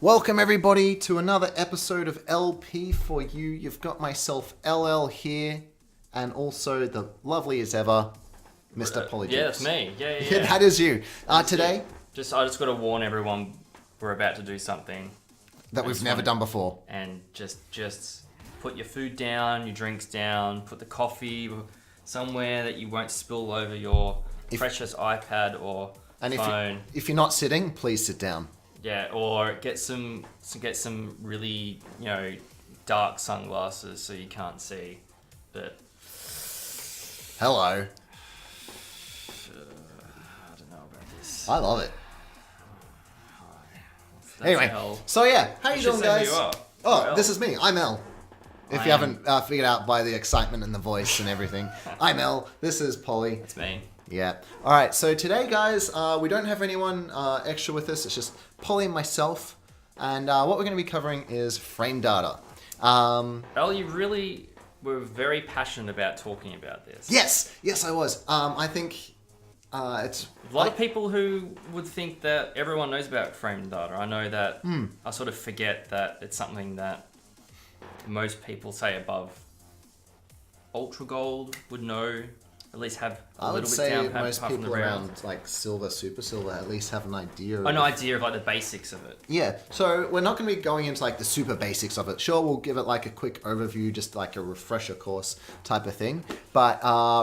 Welcome everybody to another episode of LP4U. You've got myself LL here, and also the lovely as ever, Mr. Polydukes. Yeah, that's me. Yeah. That is you. Today, I just got to warn everyone we're about to do something that we've never done before. And just put your food down, your drinks down, put the coffee somewhere that you won't spill over your precious iPad or phone. If you're not sitting, please sit down. Yeah, or get some really, dark sunglasses so you can't see. But Hello. I don't know about this. I love it. That's Anyway, hell. so yeah, how you doing, Say guys? who you are. Oh, You're this L. is me. I'm L. If you haven't figured out by the excitement and the voice and everything, I'm L. This is Polly. That's me. Yeah. All right. So today, guys, we don't have anyone extra with us. It's just Polly and myself. And what we're going to be covering is frame data. El, you really were very passionate about talking about this. Yes, I was. I think it's A lot of people who would think that everyone knows about frame data. I know that I sort of forget that it's something that most people, say above ultra gold, would know. At least have a I would little bit say down pat most apart from people the around round. like silver, super silver, at least have an idea. An idea of like the basics of it. Yeah, so we're not going to be going into like the super basics of it. Sure, we'll give it like a quick overview, just like a refresher course type of thing. But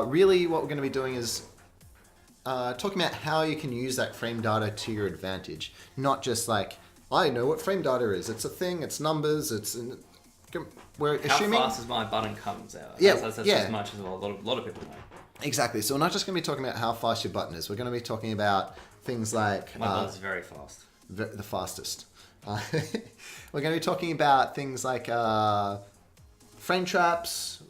really what we're going to be doing is talking about how you can use that frame data to your advantage. Not just like, I know what frame data is. It's a thing, it's numbers, we're assuming... How fast as my button comes out. Yeah, That's yeah. as much as a lot of people know. Exactly, so we're not just going to be talking about how fast your button is. We're going to be talking about things like... My button's very fast. The fastest. We're going to be talking about things like frame traps,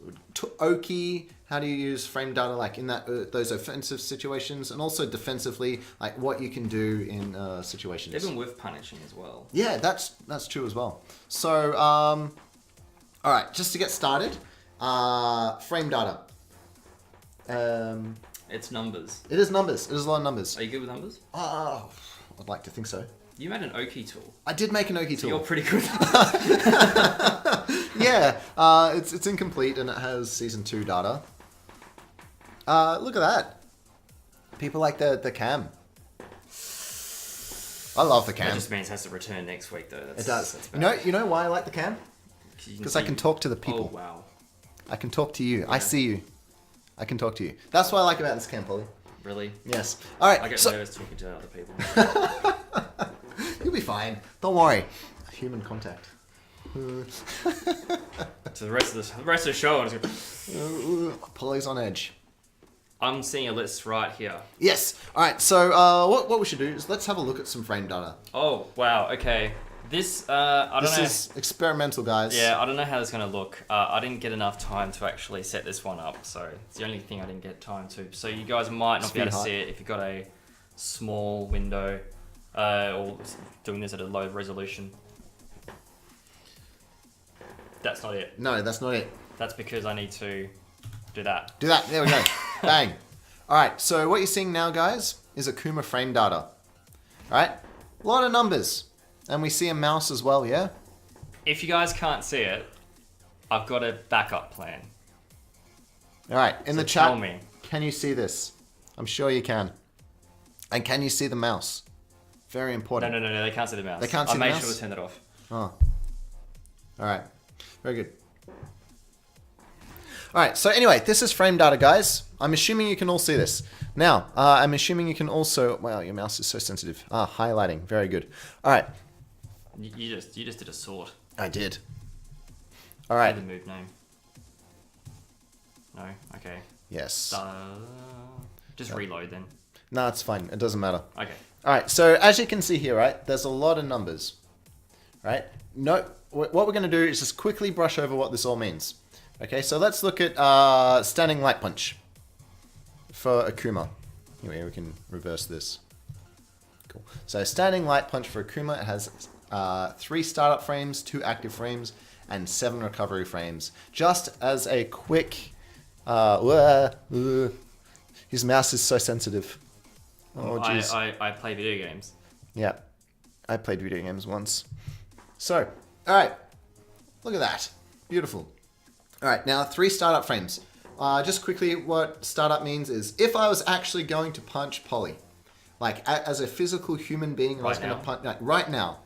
Oki, how do you use frame data like in that those offensive situations, and also defensively, like what you can do in situations. Even with punishing as well. Yeah, that's true as well. So, all right, just to get started, frame data. It's numbers. It is numbers. It is a lot of numbers. Are you good with numbers? Oh, I'd like to think so. You made an Oki tool. I did make an Oki So tool. you're pretty good. Yeah, it's incomplete and it has season 2 data. Look at that. People like the cam. I love the That cam. just means it has to return next week though. It does. That's bad. You know why I like the cam? Because I can talk to the people. Oh wow. I can talk to you. Yeah. I see you. I can talk to you. That's what I like about this cam, Polly. Really? Yes. All right. I get so nervous talking to other people. you'll be fine. Don't worry. Human contact. To the rest of the show, I'm just gonna... Polly's on edge. I'm seeing a list right here. Yes. All right. So what we should do is let's have a look at some frame data. Oh wow. Okay. This I don't know. This is experimental, guys. Yeah, I don't know how this is going to look. I didn't get enough time to actually set this one up, so it's the only thing I didn't get time to. So you guys might not be able to see it if you've got a small window or doing this at a low resolution. That's not it. No, that's not it. That's because I need to do that. Do that. There we go. Bang. All right. So what you're seeing now, guys, is Akuma frame data. All right. A lot of numbers. And we see a mouse as well, yeah? If you guys can't see it, I've got a backup plan. All right. In So the chat, tell me. can you see this? I'm sure you can. And can you see the mouse? Very important. No, they can't see the mouse. They can't see the I made mouse? sure to turn that off. Oh. All right. Very good. All right. So anyway, this is frame data, guys. I'm assuming you can all see this. Now, I'm assuming you can also... Wow, your mouse is so sensitive. Highlighting. Very good. All right. You just did a sort. I did. All right. The move name. No? Okay. Yes. Just reload then. No, it's fine. It doesn't matter. Okay. All right. So as you can see here, right, there's a lot of numbers. Right? No, what we're going to do is just quickly brush over what this all means. Okay, so let's look at standing light punch for Akuma. Anyway, we can reverse this. Cool. So standing light punch for Akuma, it has 3 startup frames, 2 active frames, and 7 recovery frames. Just as a quick... his mouse is so sensitive. Oh, jeez. I play video games. Yeah. I played video games once. So, all right. Look at that. Beautiful. All right, now 3 startup frames. Just quickly, what startup means is if I was actually going to punch Polly, like as a physical human being, I was going to punch right now.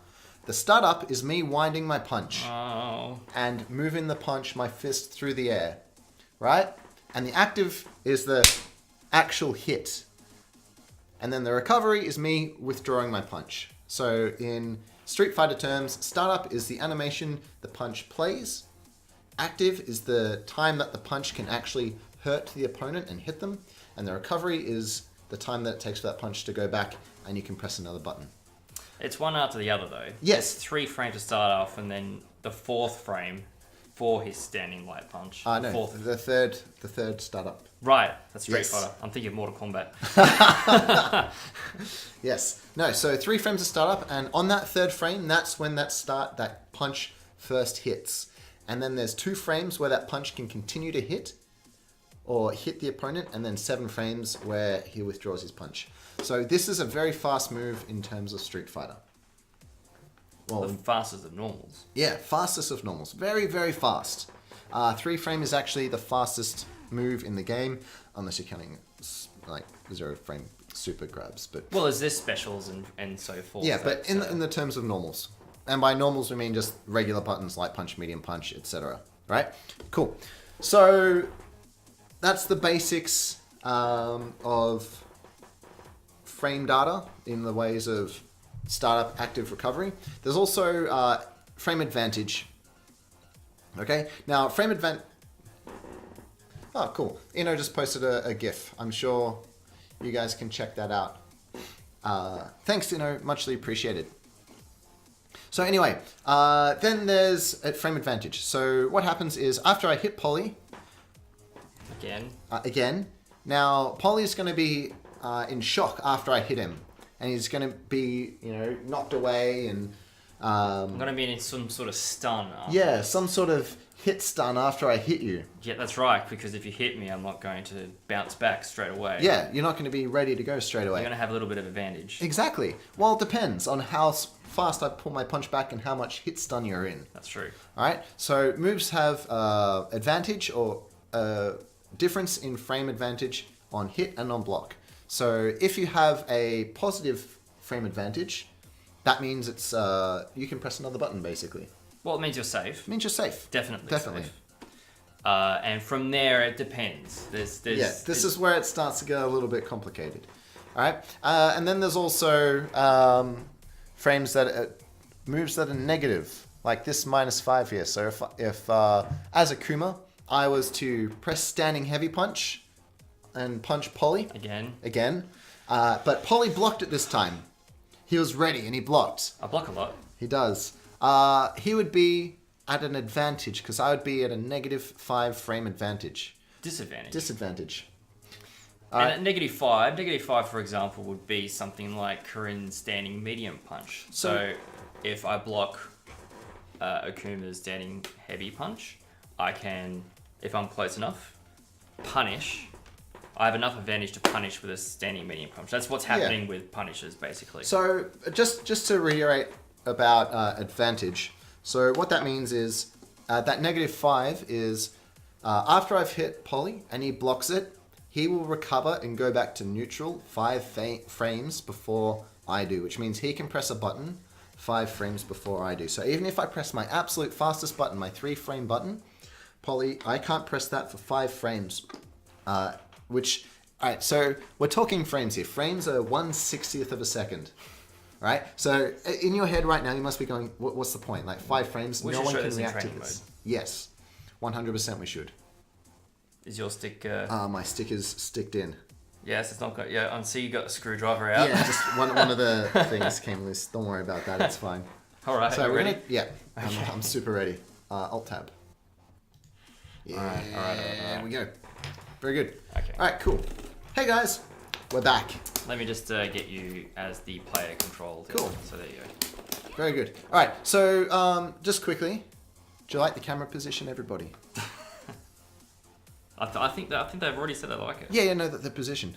The startup is me winding my punch and moving the punch, my fist through the air, right? And the active is the actual hit. And then the recovery is me withdrawing my punch. So in Street Fighter terms, startup is the animation the punch plays. Active is the time that the punch can actually hurt the opponent and hit them. And the recovery is the time that it takes for that punch to go back and you can press another button. It's one after the other, though. Yes. There's 3 frames to start off, and then the 4th frame for his standing light punch. No, the third startup. Right, that's Street Yes. Fighter. I'm thinking of Mortal Kombat. Yes. No, so 3 frames to start up, and on that 3rd frame, that's when that punch first hits. And then there's 2 frames where that punch can continue to hit or hit the opponent, and then 7 frames where he withdraws his punch. So this is a very fast move in terms of Street Fighter. Well, The fastest of normals. yeah, fastest of normals. Very, very fast. 3 frame is actually the fastest move in the game, unless you're counting like 0 frame super grabs. But Well, there's this specials and so forth. yeah, but in the terms of normals. And by normals, we mean just regular buttons, light punch, medium punch, etc. Right? Cool. So that's the basics of frame data in the ways of startup, active, recovery. There's also frame advantage. Okay? Now, frame advantage... Oh, cool. Ino just posted a GIF. I'm sure you guys can check that out. Thanks, Ino. Muchly appreciated. So anyway, then there's frame advantage. So what happens is after I hit Polly, again, now Polly's going to be in shock after I hit him, and he's going to be, knocked away, and I'm going to be in some sort of stun. Yeah, some sort of hit stun after I hit you. Yeah, that's right, because if you hit me, I'm not going to bounce back straight away. Yeah, you're not going to be ready to go straight away. I'm going to have a little bit of advantage. Exactly. Well, it depends on how fast I pull my punch back and how much hit stun you're in. That's true. All right. So moves have advantage or difference in frame advantage on hit and on block. So if you have a positive frame advantage, that means it's you can press another button basically. Well, it means you're safe. It means you're safe. Definitely. Definitely. Safe. And from there, it depends. This is where it starts to get a little bit complicated. All right. And then there's also frames that moves that are negative, like this -5 here. So if as Akuma, I was to press standing heavy punch and punch Polly again, but Polly blocked it this time. He was ready and he blocked. I block a lot. He does. He would be at an advantage because I would be at a -5 frame advantage. Disadvantage. And at -5, for example, would be something like Kurin's standing medium punch. So if I block Akuma's standing heavy punch, I can, if I'm close enough, punish. I have enough advantage to punish with a standing medium punch. That's what's happening with punishes, basically. So just to reiterate about advantage. So what that means is that -5 is after I've hit Polly and he blocks it, he will recover and go back to neutral 5 frames before I do, which means he can press a button 5 frames before I do. So even if I press my absolute fastest button, my 3-frame button, Polly, I can't press that for 5 frames. Alright, so we're talking frames here. Frames are 1/60th of a second. Right? So in your head right now, you must be going, what's the point? Like 5 frames, no one can react to this. Yes, 100% we should. Is your stick... my stick is sticked in. Yes, it's not got... Yeah, I see you got a screwdriver out. Yeah, just one of the things came loose. Don't worry about that, it's fine. Alright, so we're ready? I'm super ready. Alt-tab. Yeah, Alright. There we go. Very good. Okay. Alright, cool. Hey guys, we're back. Let me just get you as the player control. Cool. So there you go. Very good. All right. So just quickly, do you like the camera position, everybody? I think they've already said they like it. Yeah, no, the position.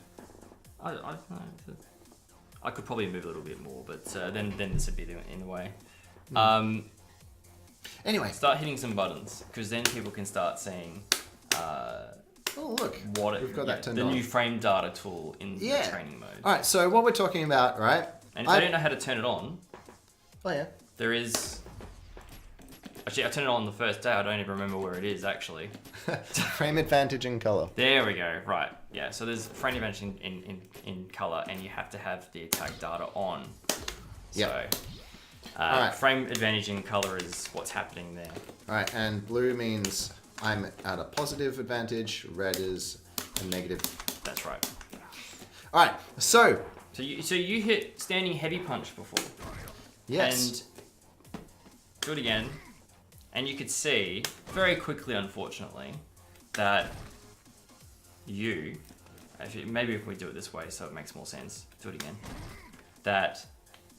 I could probably move a little bit more, but then this would be in the way. Anyway. Start hitting some buttons, because then people can start seeing Oh, look. We've got that turned the on. new frame data tool in the training mode. All right, so what we're talking about, right? And if I don't know how to turn it on, oh yeah, there is. Actually, I turned it on the first day. I don't even remember where it is actually. frame advantage in color. There we go. Right. Yeah. So there's frame advantage in color, and you have to have the attack data on. Yeah. So, frame advantage in color is what's happening there. All right, and blue means I'm at a positive advantage. Red is a negative. That's right. All right, so you hit standing heavy punch before. Yes. And do it again, and you could see very quickly, unfortunately, that maybe if we do it this way, so it makes more sense. Do it again. That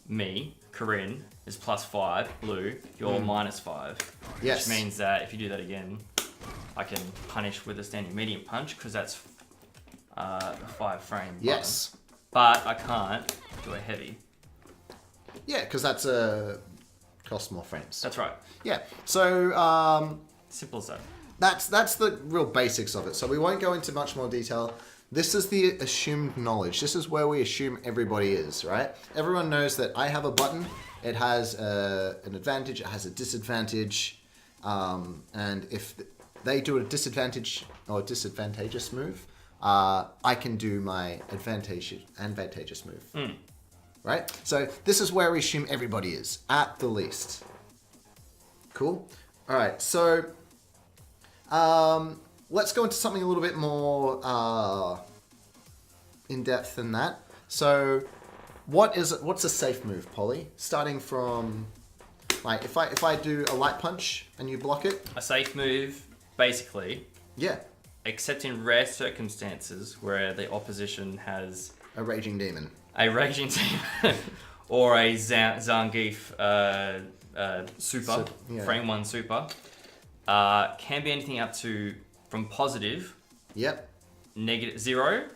me, Corinne, is +5. Blue, you're -5. Yes. Which means that if you do that again, I can punish with a standing medium punch because that's a 5-frame. Yes. Button. But I can't do a heavy. Yeah, because that's costs more frames. That's right. Yeah. So Simple as that. that's the real basics of it. So we won't go into much more detail. This is the assumed knowledge. This is where we assume everybody is, right? Everyone knows that I have a button. It has an advantage. It has a disadvantage. And if they do a disadvantage or disadvantageous move, I can do my advantageous move. Right? So this is where we assume everybody is, at the least. Cool? All right, so let's go into something a little bit more in-depth than that. So what's a safe move, Polly? Starting from, like, if I do a light punch and you block it? A safe move, basically, Yeah. except in rare circumstances where the opposition has A raging demon. a raging demon or a Zangief super, yeah. frame 1 super, can be anything up to from positive, Yep. negative 0,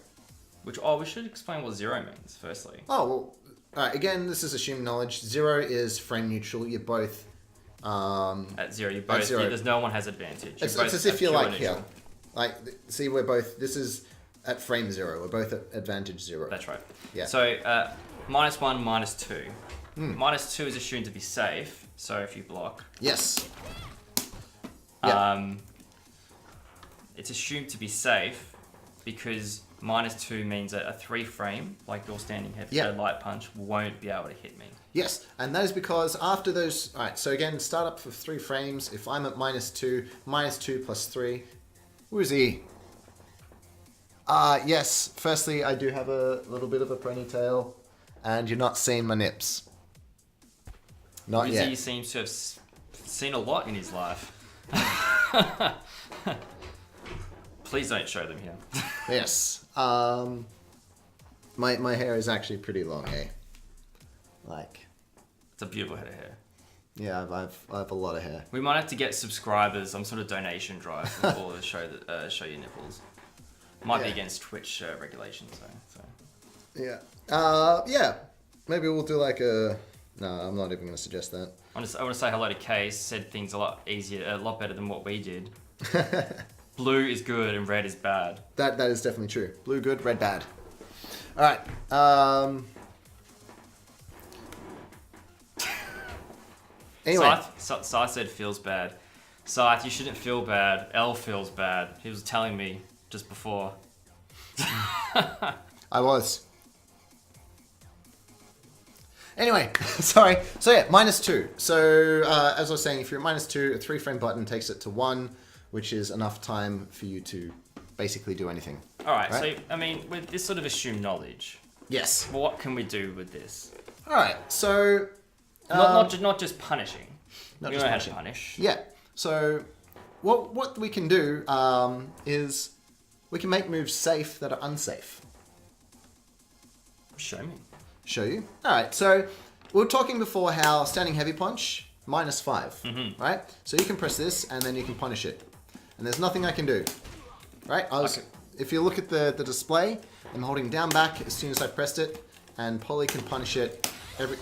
which, we should explain what 0 means, firstly. Oh, well, all right, again, this is assumed knowledge. 0 is frame neutral. You're both... At 0, you both, zero. there's no one has advantage. It's both as if have you're pure like neutral. here. Like, see, we're both... This is at frame 0. We're both at advantage 0. That's right. Yeah. So, -1, -2. -2 is assumed to be safe, so if you block... Yes. Yeah. It's assumed to be safe because -2 means that a 3-frame, like your standing heavy light punch, won't be able to hit me. Yes, and that is because after those... All right, so again, start up for 3 frames. If I'm at -2, -2 plus 3... Woozy. Yes, firstly, I do have a little bit of a ponytail, and you're not seeing my nips. Not yet. Woozy seems to have seen a lot in his life. Please don't show them here. Yes. My hair is actually pretty long, eh? Like... It's a beautiful head of hair. Yeah, I have a lot of hair. We might have to get subscribers, some sort of donation drive before the show show your nipples. Might be against Twitch regulations, though. So. Yeah. Yeah. Maybe we'll do like a... No, I'm not even going to suggest that. I want to say hello to Case. Said things a lot better than what we did. Blue is good and red is bad. That is definitely true. Blue good, red bad. All right. Anyway. Scythe said feels bad. Scythe, you shouldn't feel bad. L feels bad. He was telling me just before. I was. Anyway, sorry. So yeah, -2. So as I was saying, if you're at -2, a 3-frame button takes it to 1, which is enough time for you to basically do anything. All right. So I mean, with this sort of assumed knowledge, yes. what can we do with this? All right. So not just punishing. Not we just know how to punish. Yeah. So what we can do is we can make moves safe that are unsafe. Show me. Show you. All right. So we were talking before how standing heavy punch -5, right? So you can press this and then you can punish it, and there's nothing I can do, right? If you look at the display, I'm holding down back as soon as I pressed it, and Polly can punish it every.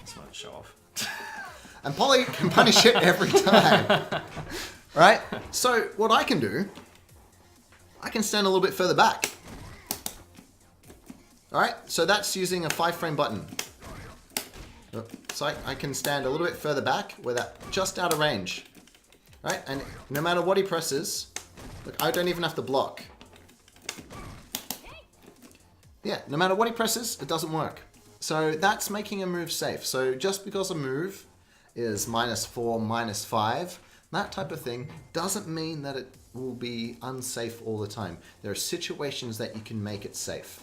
Just want to show off. And Polly can punish it every time. Right? So what I can do, I can stand a little bit further back. Alright, so that's using a 5-frame button. So I can stand a little bit further back where that just out of range. Right? And no matter what he presses, look, I don't even have to block. Yeah, no matter what he presses, it doesn't work. So that's making a move safe. So just because a move is -4, -5, that type of thing doesn't mean that it will be unsafe all the time. There are situations that you can make it safe.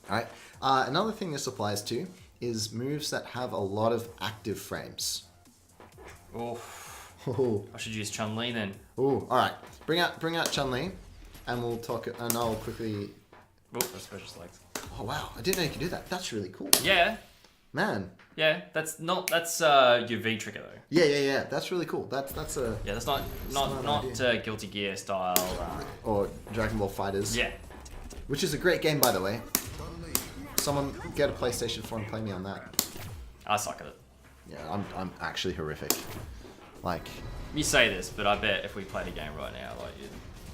Alright, another thing this applies to is moves that have a lot of active frames. Oh, I should use Chun-Li then. Ooh, alright. Bring out Chun-Li and we'll talk, and I'll quickly... Oh, that's precious legs. Oh wow, I didn't know you could do that. That's really cool. Yeah. Man. Yeah, that's your V trigger though. Yeah. That's really cool. That's a... Yeah, that's not Guilty Gear style. Or Dragon Ball Fighters. Yeah. Which is a great game, by the way. Someone get a PlayStation 4 and play me on that. I suck at it. Yeah, I'm actually horrific. Like... You say this, but I bet if we played a game right now, like, you'd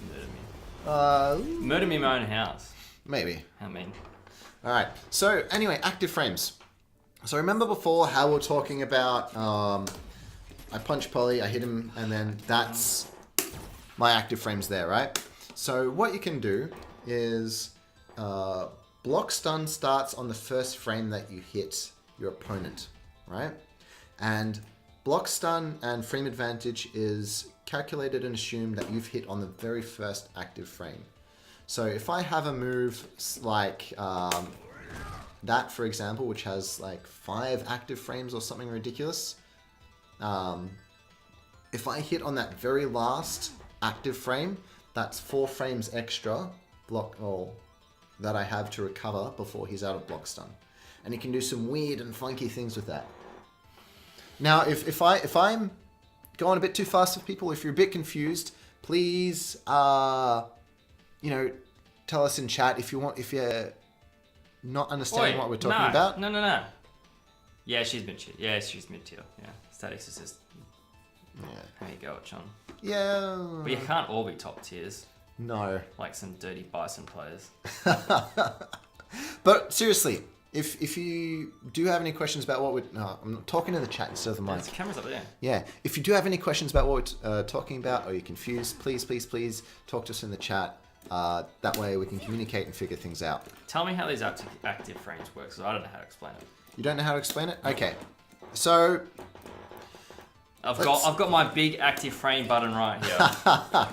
murder me. Murder me in my own house. Maybe. I mean... Alright, so anyway, active frames. So remember before how we're talking about... I punch Polly, I hit him, and then that's my active frames there, right? So what you can do is... block stun starts on the first frame that you hit your opponent, right? And block stun and frame advantage is calculated and assumed that you've hit on the very first active frame. So if I have a move like that, for example, which has like 5 active frames or something ridiculous, if I hit on that very last active frame, that's 4 frames extra that I have to recover before he's out of block stun. And he can do some weird and funky things with that. Now, if I'm going a bit too fast with people, if you're a bit confused, please, tell us in chat if you're not understanding what we're talking about. No. Yeah, she's mid-tier. Yeah, she's mid-tier. Yeah, Statics is just... Yeah. How you go, John? Yeah. But you can't all be top tiers. No. Like some dirty Bison players. But seriously, if you do have any questions about what we're... No, I'm talking to the chat instead of the mic. The camera's up there. Yeah. If you do have any questions about what we're talking about or you're confused, please talk to us in the chat. That way we can communicate and figure things out. Tell me how these active frames work, because I don't know how to explain it. You don't know how to explain it? Okay. So... I've got my big active frame button right here.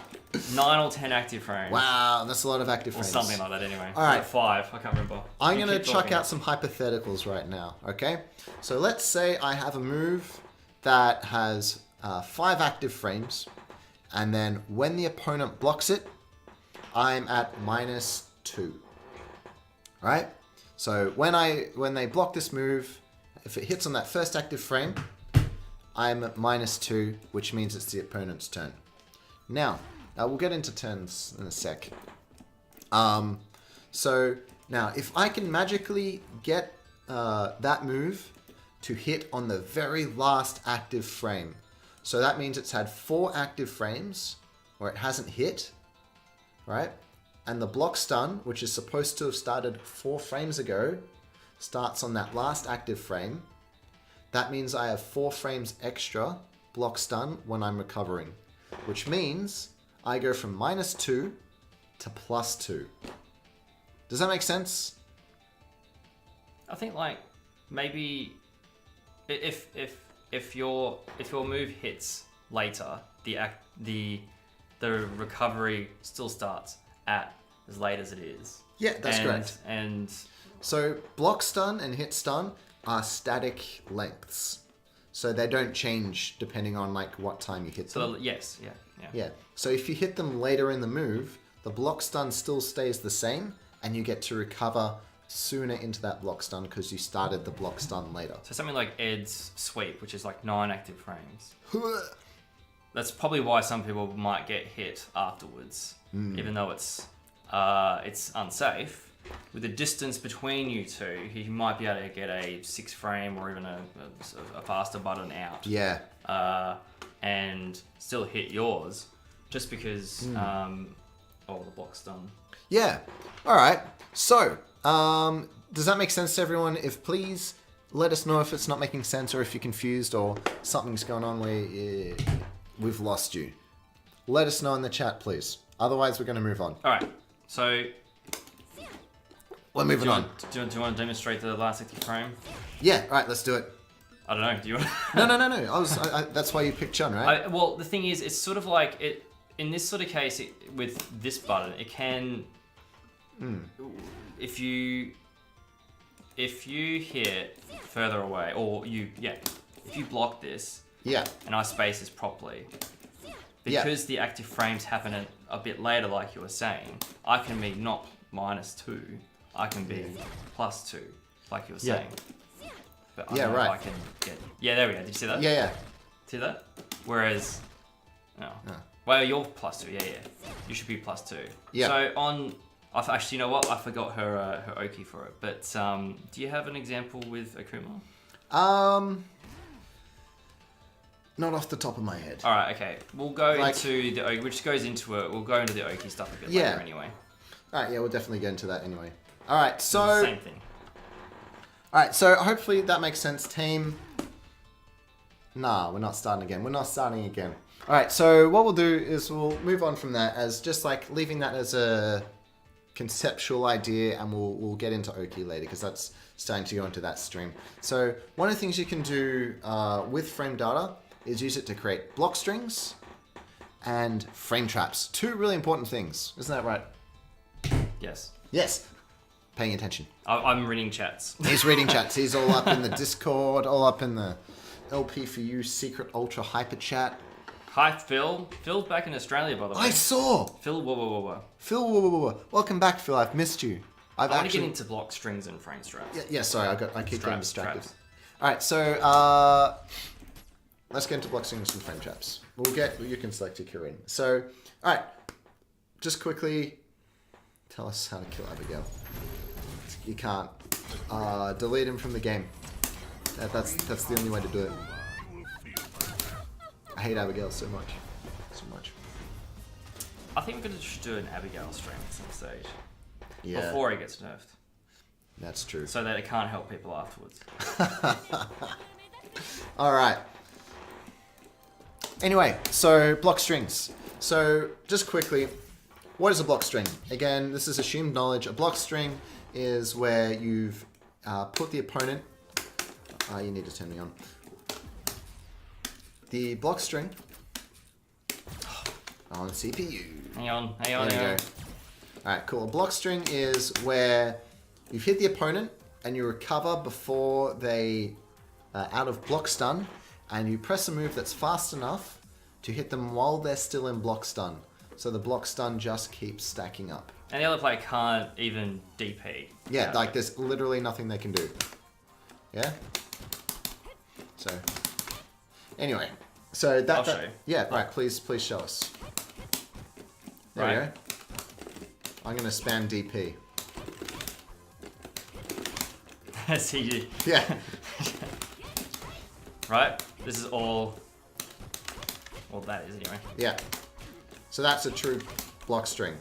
9 or 10 active frames. Wow, that's a lot of active frames. Or something like that anyway. All right. Like 5, I can't remember. I'm going to chuck out some hypotheticals right now, okay? So let's say I have a move that has 5 active frames, and then when the opponent blocks it, I'm at -2. Right? So when they block this move, if it hits on that first active frame, I'm at -2, which means it's the opponent's turn. Now, we'll get into turns in a sec. So now, if I can magically get that move to hit on the very last active frame, so that means it's had 4 active frames where it hasn't hit, right? And the block stun, which is supposed to have started 4 frames ago, starts on that last active frame. That means I have 4 frames extra block stun when I'm recovering, which means I go from -2 to +2. Does that make sense? I think like maybe if your move hits later, the recovery still starts at as late as it is. Yeah, that's correct. And so block stun and hit stun are static lengths, so they don't change depending on like what time you hit them. So yes, yeah. Yeah. So if you hit them later in the move, the block stun still stays the same, and you get to recover sooner into that block stun because you started the block stun later. So something like Ed's sweep, which is like 9 active frames. That's probably why some people might get hit afterwards, even though it's unsafe. with the distance between you two, he might be able to get a 6 frame or even a faster button out. Yeah. And still hit yours, just because the block's done. Yeah. All right. So, does that make sense to everyone? If please let us know if it's not making sense or if you're confused or something's going on where we've lost you. Let us know in the chat, please. Otherwise, we're going to move on. All right. So we're moving on. Do you want to demonstrate the last 60 frame? Yeah. All right. Let's do it. I don't know. Do you want? No. That's why you picked Chun, right? Well, the thing is, it's sort of like it. In this sort of case, with this button, it can. If you hit further away, or if you block this, and I space this properly, because the active frames happen a bit later, like you were saying, I can be not -2, I can be +2, like you were saying. But I don't know if I can get. Yeah, there we go. Did you see that? Yeah. See that? Whereas, well, you're +2. Yeah. You should be +2. Yeah. So actually, you know what? I forgot her Oki for it. But do you have an example with Akuma? Not off the top of my head. All right. Okay. We'll go into the Oki, which goes into it. We'll go into the Oki stuff a bit later anyway. All right. Yeah, we'll definitely get into that anyway. All right. So same thing. All right. So hopefully that makes sense, team. Nah, we're not starting again. All right. So what we'll do is we'll move on from that as just like leaving that as a conceptual idea, and we'll get into Oki later because that's starting to go into that stream. So one of the things you can do with frame data is use it to create block strings and frame traps. 2 really important things. Isn't that right? Yes. Yes. Paying attention. I'm reading chats. He's reading chats. He's all up in the Discord, all up in the LP4U secret ultra hyper chat. Hi, Phil. Phil's back in Australia, by the way. I saw. Phil, whoa. Phil, welcome back, Phil. I've missed you. I want to get into block strings and frame straps. Yeah. Sorry, I keep getting distracted. Traps. All right, so let's get into block strings and frame traps. You can select your Kirin. So, all right, just quickly tell us how to kill Abigail. You can't delete him from the game. That's the only way to do it. I hate Abigail so much. I think we're going to do an Abigail stream at some stage. Yeah. Before he gets nerfed. That's true. So that it can't help people afterwards. Alright. Anyway, so block strings. So just quickly, what is a block string? Again, this is assumed knowledge. A block string is where you've put the opponent... you need to turn me on. The block string on CPU. Hang on. There we go. Alright, cool. A block string is where you've hit the opponent and you recover before they are out of block stun, and you press a move that's fast enough to hit them while they're still in block stun. So the block stun just keeps stacking up. And the other player can't even DP. Yeah, like there's literally nothing they can do. Yeah? So, anyway. So that... I'll show you. Yeah, right, please show us. There we go. I'm going to spam DP. See you. Yeah. Right? This is all... Well, that is anyway. Yeah. So that's a true block string.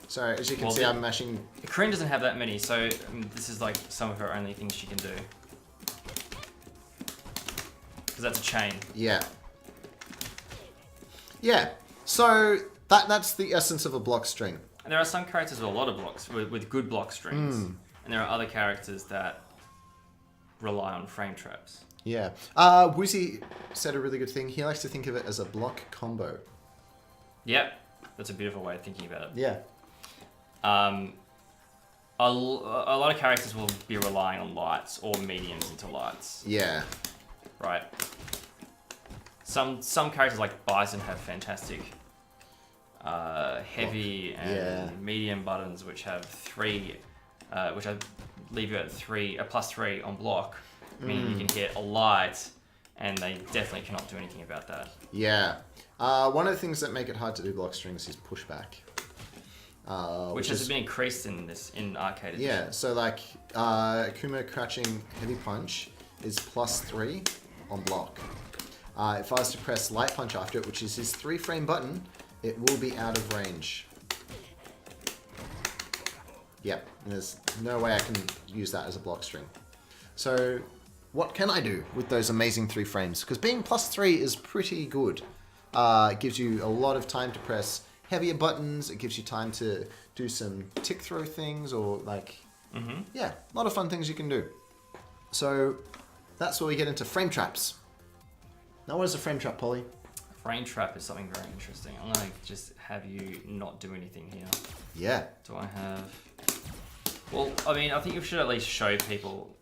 So as you can see, I'm mashing... Corinne doesn't have that many, so this is like some of her only things she can do. Because that's a chain. Yeah. Yeah. So that's the essence of a block string. And there are some characters with a lot of blocks, with good block strings. And there are other characters that rely on frame traps. Yeah. Woozy said a really good thing. He likes to think of it as a block combo. Yep. That's a beautiful way of thinking about it. Yeah. A lot of characters will be relying on lights or mediums into lights. Yeah. Right. Some characters like Bison have fantastic heavy and medium buttons, which have 3, which I leave you at 3, a +3 on block, meaning you can hit a light, and they definitely cannot do anything about that. Yeah. One of the things that make it hard to do block strings is pushback. Which has been increased in arcade edition. Yeah, so like Akuma crouching heavy punch is +3 on block. If I was to press light punch after it, which is his 3-frame button, it will be out of range. Yep, and there's no way I can use that as a block string. So what can I do with those amazing 3 frames? Because being +3 is pretty good. It gives you a lot of time to press heavier buttons. It gives you time to do some tick throw things or like, yeah, a lot of fun things you can do. So that's where we get into frame traps. Now what is a frame trap, Polly? Frame trap is something very interesting. I'm going to just have you not do anything here. Yeah. Do I have... Well, I mean, I think you should at least show people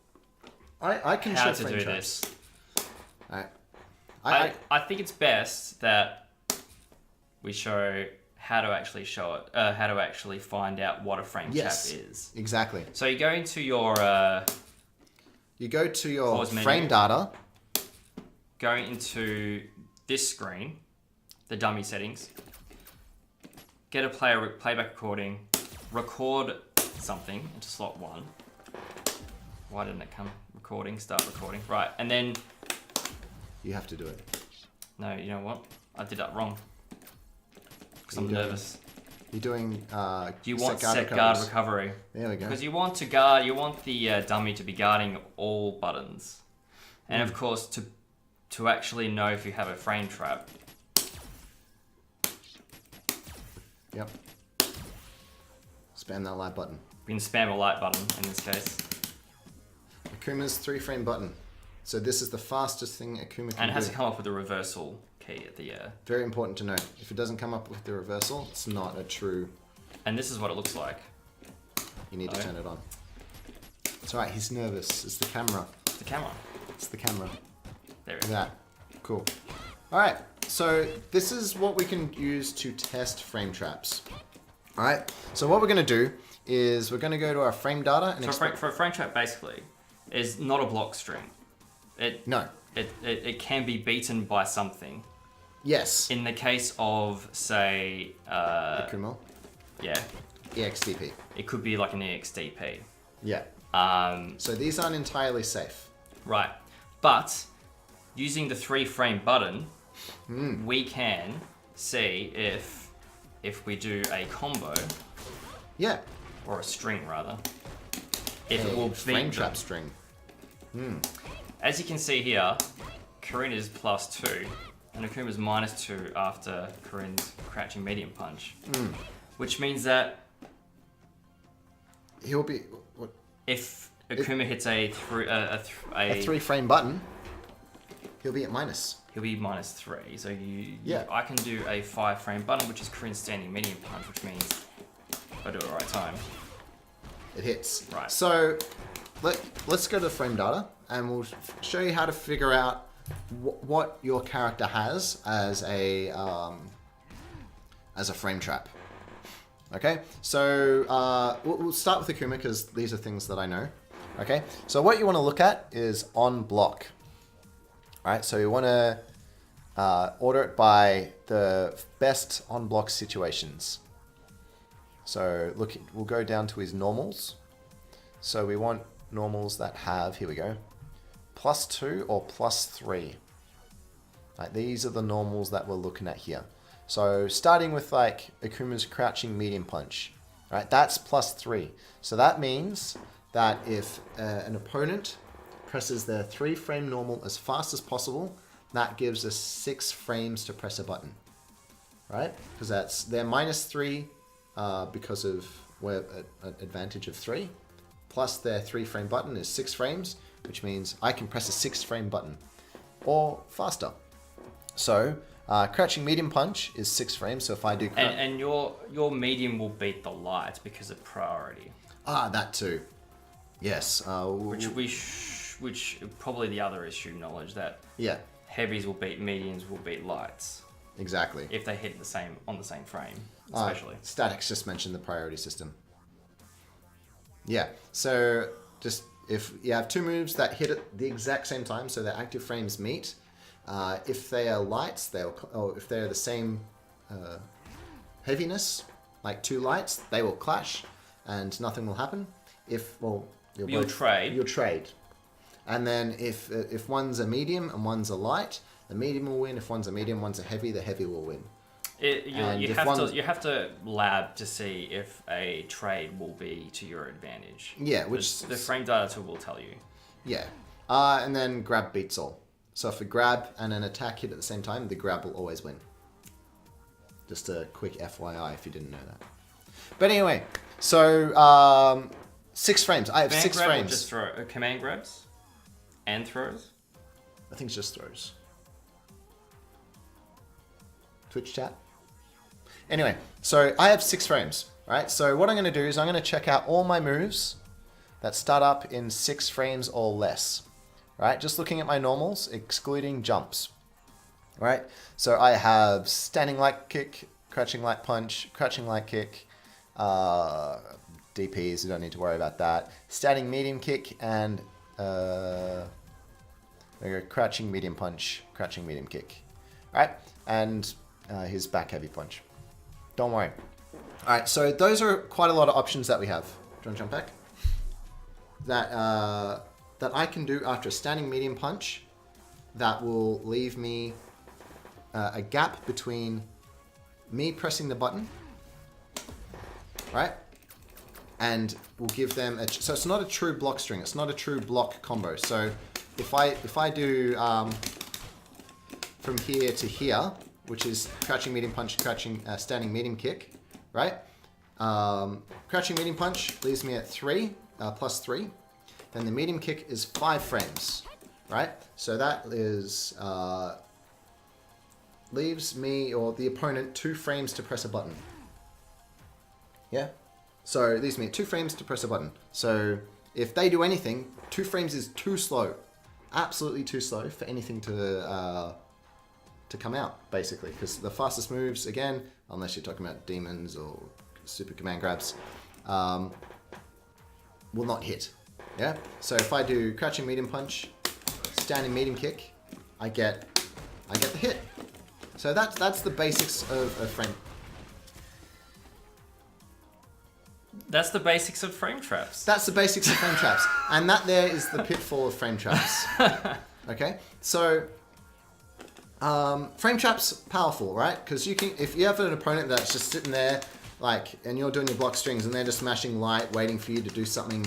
I can how show to frame do traps. this. Alright. I think it's best that we show how to actually show it, how to actually find out what a frame trap is. Exactly. So you go into your... you go to your frame frame data. Go into this screen, the dummy settings. Get a playback recording. Record something into slot 1. Why didn't it come? Recording, start recording. Right, and then... You have to do it. No, you know what? I did that wrong. Because I'm nervous. You're doing You want set guard recovery. There we go. Because you want to guard, you want the dummy to be guarding all buttons. And of course, to actually know if you have a frame trap. Yep. Spam that light button. We can spam a light button in this case. Akuma's 3-frame button. So this is the fastest thing Akuma can do. And it has to come up with a reversal key at the... Very important to know. If it doesn't come up with the reversal, it's not a true... And this is what it looks like. You need to turn it on. It's alright, he's nervous. It's the camera. It's the camera. It's the camera. There Look it is. at that. Cool. Alright, so this is what we can use to test frame traps. Alright, so what we're going to do is we're going to go to our frame data and... So for a frame trap, basically, is not a block string. No. It can be beaten by something. Yes. In the case of, say... Akuma. Yeah. EXDP. It could be like an EXDP. Yeah. So these aren't entirely safe. Right. But using the 3-frame button, we can see if we do a combo, Yeah. or a string rather, if it will beat frame them. trap string. As you can see here, Karina's +2 and Akuma's -2 after Corinne's crouching medium punch, which means that He'll be... What? if Akuma hits a 3-frame button, he'll be at minus. he'll be -3. So Yeah. I can do a 5-frame button, which is Corinne's standing medium punch, which means if I do it at the right time. It hits. Right. So let's go to frame data and we'll show you how to figure out what your character has as a frame trap. Okay, so we'll start with Akuma because these are things that I know. Okay, so what you want to look at is on block. All right, so you want to order it by the best on block situations. So look, we'll go down to his normals. So we want normals that have, here we go, +2 or +3. Right, these are the normals that we're looking at here. So starting with like Akuma's crouching medium punch, right? That's +3. So that means that if an opponent presses their 3-frame normal as fast as possible, that gives us 6 frames to press a button, right? Because they're -3 because of an advantage of 3, plus their 3-frame button is 6 frames, which means I can press a 6-frame button or faster. So crouching medium punch is 6 frames. So if I do and your medium will beat the light because of priority. That too. Yes. Which probably the other issue knowledge that Yeah. heavies will beat mediums will beat lights Exactly. if they hit on the same frame, especially. Statics just mentioned the priority system. Yeah. So just if you have 2 moves that hit at the exact same time, so their active frames meet. If they are lights, or if they're the same heaviness, like two lights, they will clash and nothing will happen. If, well, You'll trade. You'll trade. And then if one's a medium and one's a light, the medium will win. If one's a medium, one's a heavy, the heavy will win. You have to lab to see if a trade will be to your advantage. Yeah, which the frame data tool will tell you. Yeah, and then grab beats all. So if a grab and an attack hit at the same time, the grab will always win. Just a quick FYI if you didn't know that. But anyway, so 6 frames. I have command 6 grab frames. Or just throw command grabs and throws. I think it's just throws. Twitch chat. Anyway, so I have 6 frames, right? So what I'm going to do is I'm going to check out all my moves that start up in 6 frames or less, right? Just looking at my normals, excluding jumps, right? So I have standing light kick, crouching light punch, crouching light kick, DPs, you don't need to worry about that. Standing medium kick and there we go, crouching medium punch, crouching medium kick, right? And his back heavy punch. Don't worry. All right, so those are quite a lot of options that we have. Do you want to jump back? That I can do after a standing medium punch that will leave me a gap between me pressing the button, right? And will give them so it's not a true block string. It's not a true block combo. So if I do from here to here, which is crouching medium punch, crouching standing medium kick, right? Crouching medium punch leaves me at 3 plus 3. Then the medium kick is 5 frames, right? So that is leaves me or the opponent 2 frames to press a button. Yeah. So it leaves me 2 frames to press a button. So if they do anything, 2 frames is too slow, absolutely too slow for anything to come out, basically, because the fastest moves, again, unless you're talking about demons or super command grabs, will not hit. Yeah. So if I do crouching medium punch, standing medium kick, I get the hit. So that's the basics of frame. That's the basics of frame traps. That's the basics of frame traps, and that there is the pitfall of frame traps. Okay, so. Frame traps powerful, right? Because you can, if you have an opponent that's just sitting there, like, and you're doing your block strings, and they're just mashing light, waiting for you to do something,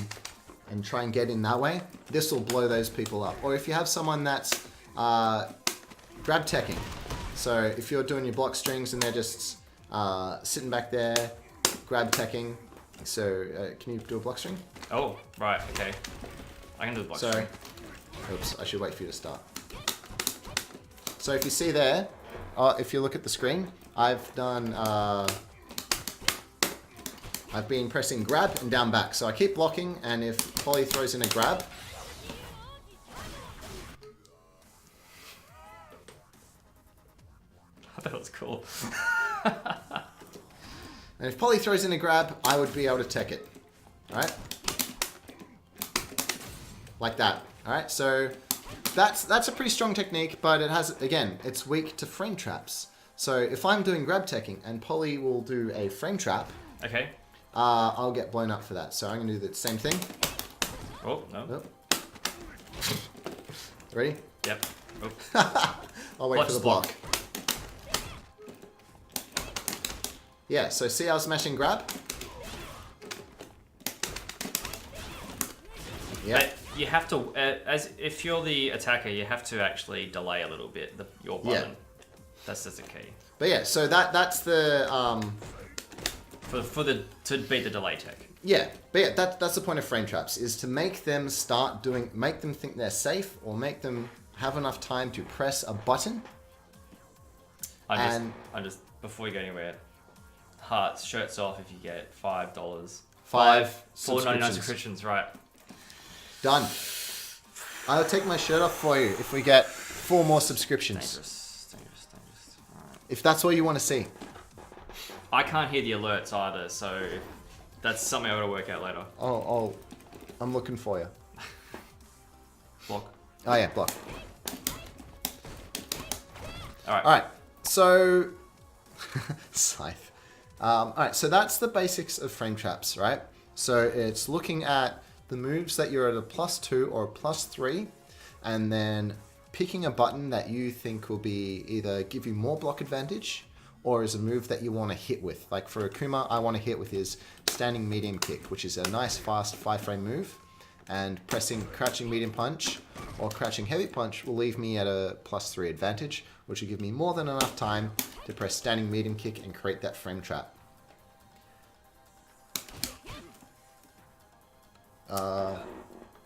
and try and get in that way, this will blow those people up. Or if you have someone that's grab teching, so if you're doing your block strings and they're just sitting back there, grab teching. So can you do a block string? Oh, right, okay. I can do the block string. Oops, I should wait for you to start. So if you see there, if you look at the screen, I've done, I've been pressing grab and down back. So I keep blocking, and if Polly throws in a grab, That was cool. and if Polly throws in a grab, I would be able to tech it, right? Like that, all right? So that's a pretty strong technique, but it has, again, it's weak to frame traps. So if I'm doing grab teching and Polly will do a frame trap, Okay. I'll get blown up for that. So I'm gonna do the same thing. Oh, no. Oh. Ready? Yep. Oh. I'll wait for the block. Yeah, so see how smashing grab? Yeah. But you have to, as if you're the attacker, you have to actually delay a little bit your button. Yeah. That's just a key. But yeah, so that's the to beat the delay tech. yeah, but yeah, that's the point of frame traps, is to make them make them think they're safe, or make them have enough time to press a button. I just before we go anywhere, hearts, shirts off if you get $5. $4.99 subscriptions, right? Done. I'll take my shirt off for you if we get 4 more subscriptions. Dangerous. Alright. If that's all you want to see. I can't hear the alerts either, so that's something I gotta work out later. I'm looking for you. Block. Oh yeah, block. Alright. Alright, so... Scythe. All right, so that's the basics of frame traps, right? So it's looking at the moves that you're at a +2 or a +3, and then picking a button that you think will be either give you more block advantage or is a move that you want to hit with. Like for Akuma, I want to hit with his standing medium kick, which is a nice fast 5-frame move, and pressing crouching medium punch or crouching heavy punch will leave me at a +3 advantage, which will give me more than enough time to press standing medium kick and create that frame trap.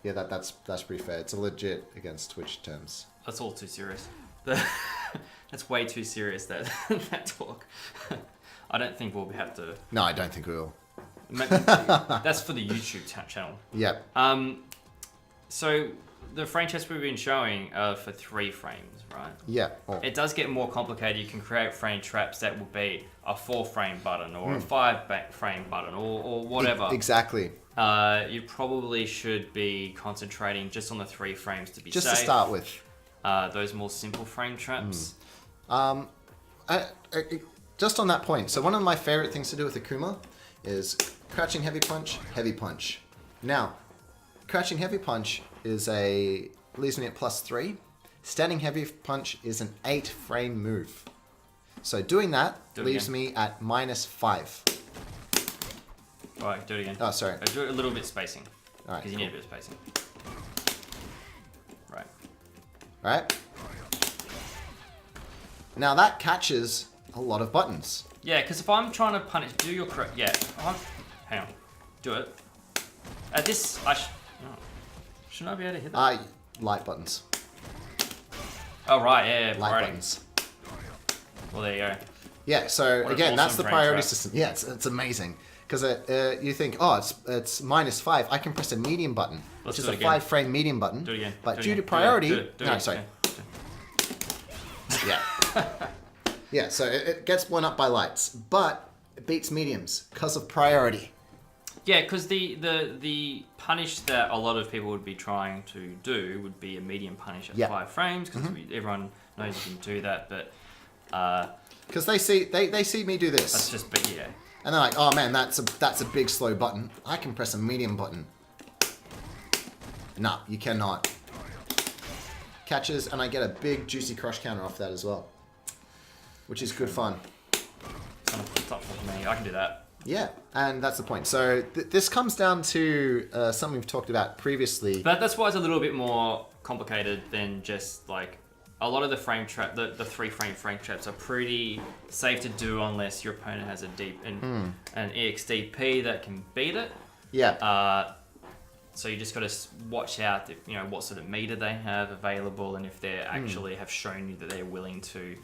Yeah, that's pretty fair. It's a legit against Twitch terms. That's all too serious. That's way too serious, that talk. I don't think we'll have to... No, I don't think we will. That's for the YouTube channel. Yep. So the frame traps we've been showing are for 3 frames, right? Yeah. It does get more complicated. You can create frame traps that will be a 4-frame button or a 5-frame button or whatever. Exactly. You probably should be concentrating just on the 3 frames to be just safe. to start with. Those more simple frame traps. Just on that point, so one of my favorite things to do with Akuma is crouching heavy punch. Now, crouching heavy punch leaves me at +3. Standing heavy punch is an 8-frame move. So doing that leaves me at -5. All right, do it again. Oh, sorry. Do it a little bit spacing. All right. Because you need a bit of spacing. Right. Right? Now that catches a lot of buttons. Yeah, because if I'm trying to punish, do your correct. Yeah. Hang on. Do it. At this, shouldn't I be able to hit that? Light buttons. Oh right, yeah. Light Priority. buttons. Well, there you go. Yeah. So What an again, that's awesome the frame priority trap. system. Yeah, it's amazing because you think, oh, it's -5. I can press a medium button, Let's which is do a it again. 5-frame medium button. Do it again. But Do it due again. to priority, Do it no, again. sorry. Yeah. Yeah. Yeah. So it gets blown up by lights, but it beats mediums because of priority. Yeah, because the punish that a lot of people would be trying to do would be a medium punish at 5 frames, because everyone knows you can do that, but Because they see me do this. that's just, but yeah. And they're like, oh man, that's a big slow button. I can press a medium button. No, you cannot. Catches, and I get a big juicy crush counter off that as well. Which is good fun. It's not for me. I can do that. Yeah, and that's the point. So this comes down to something we've talked about previously. But that's why it's a little bit more complicated than just like a lot of the frame trap, the 3-frame frame traps are pretty safe to do unless your opponent has an EXDP that can beat it. Yeah. So you just got to watch out, what sort of meter they have available, and if they actually have shown you that they're willing to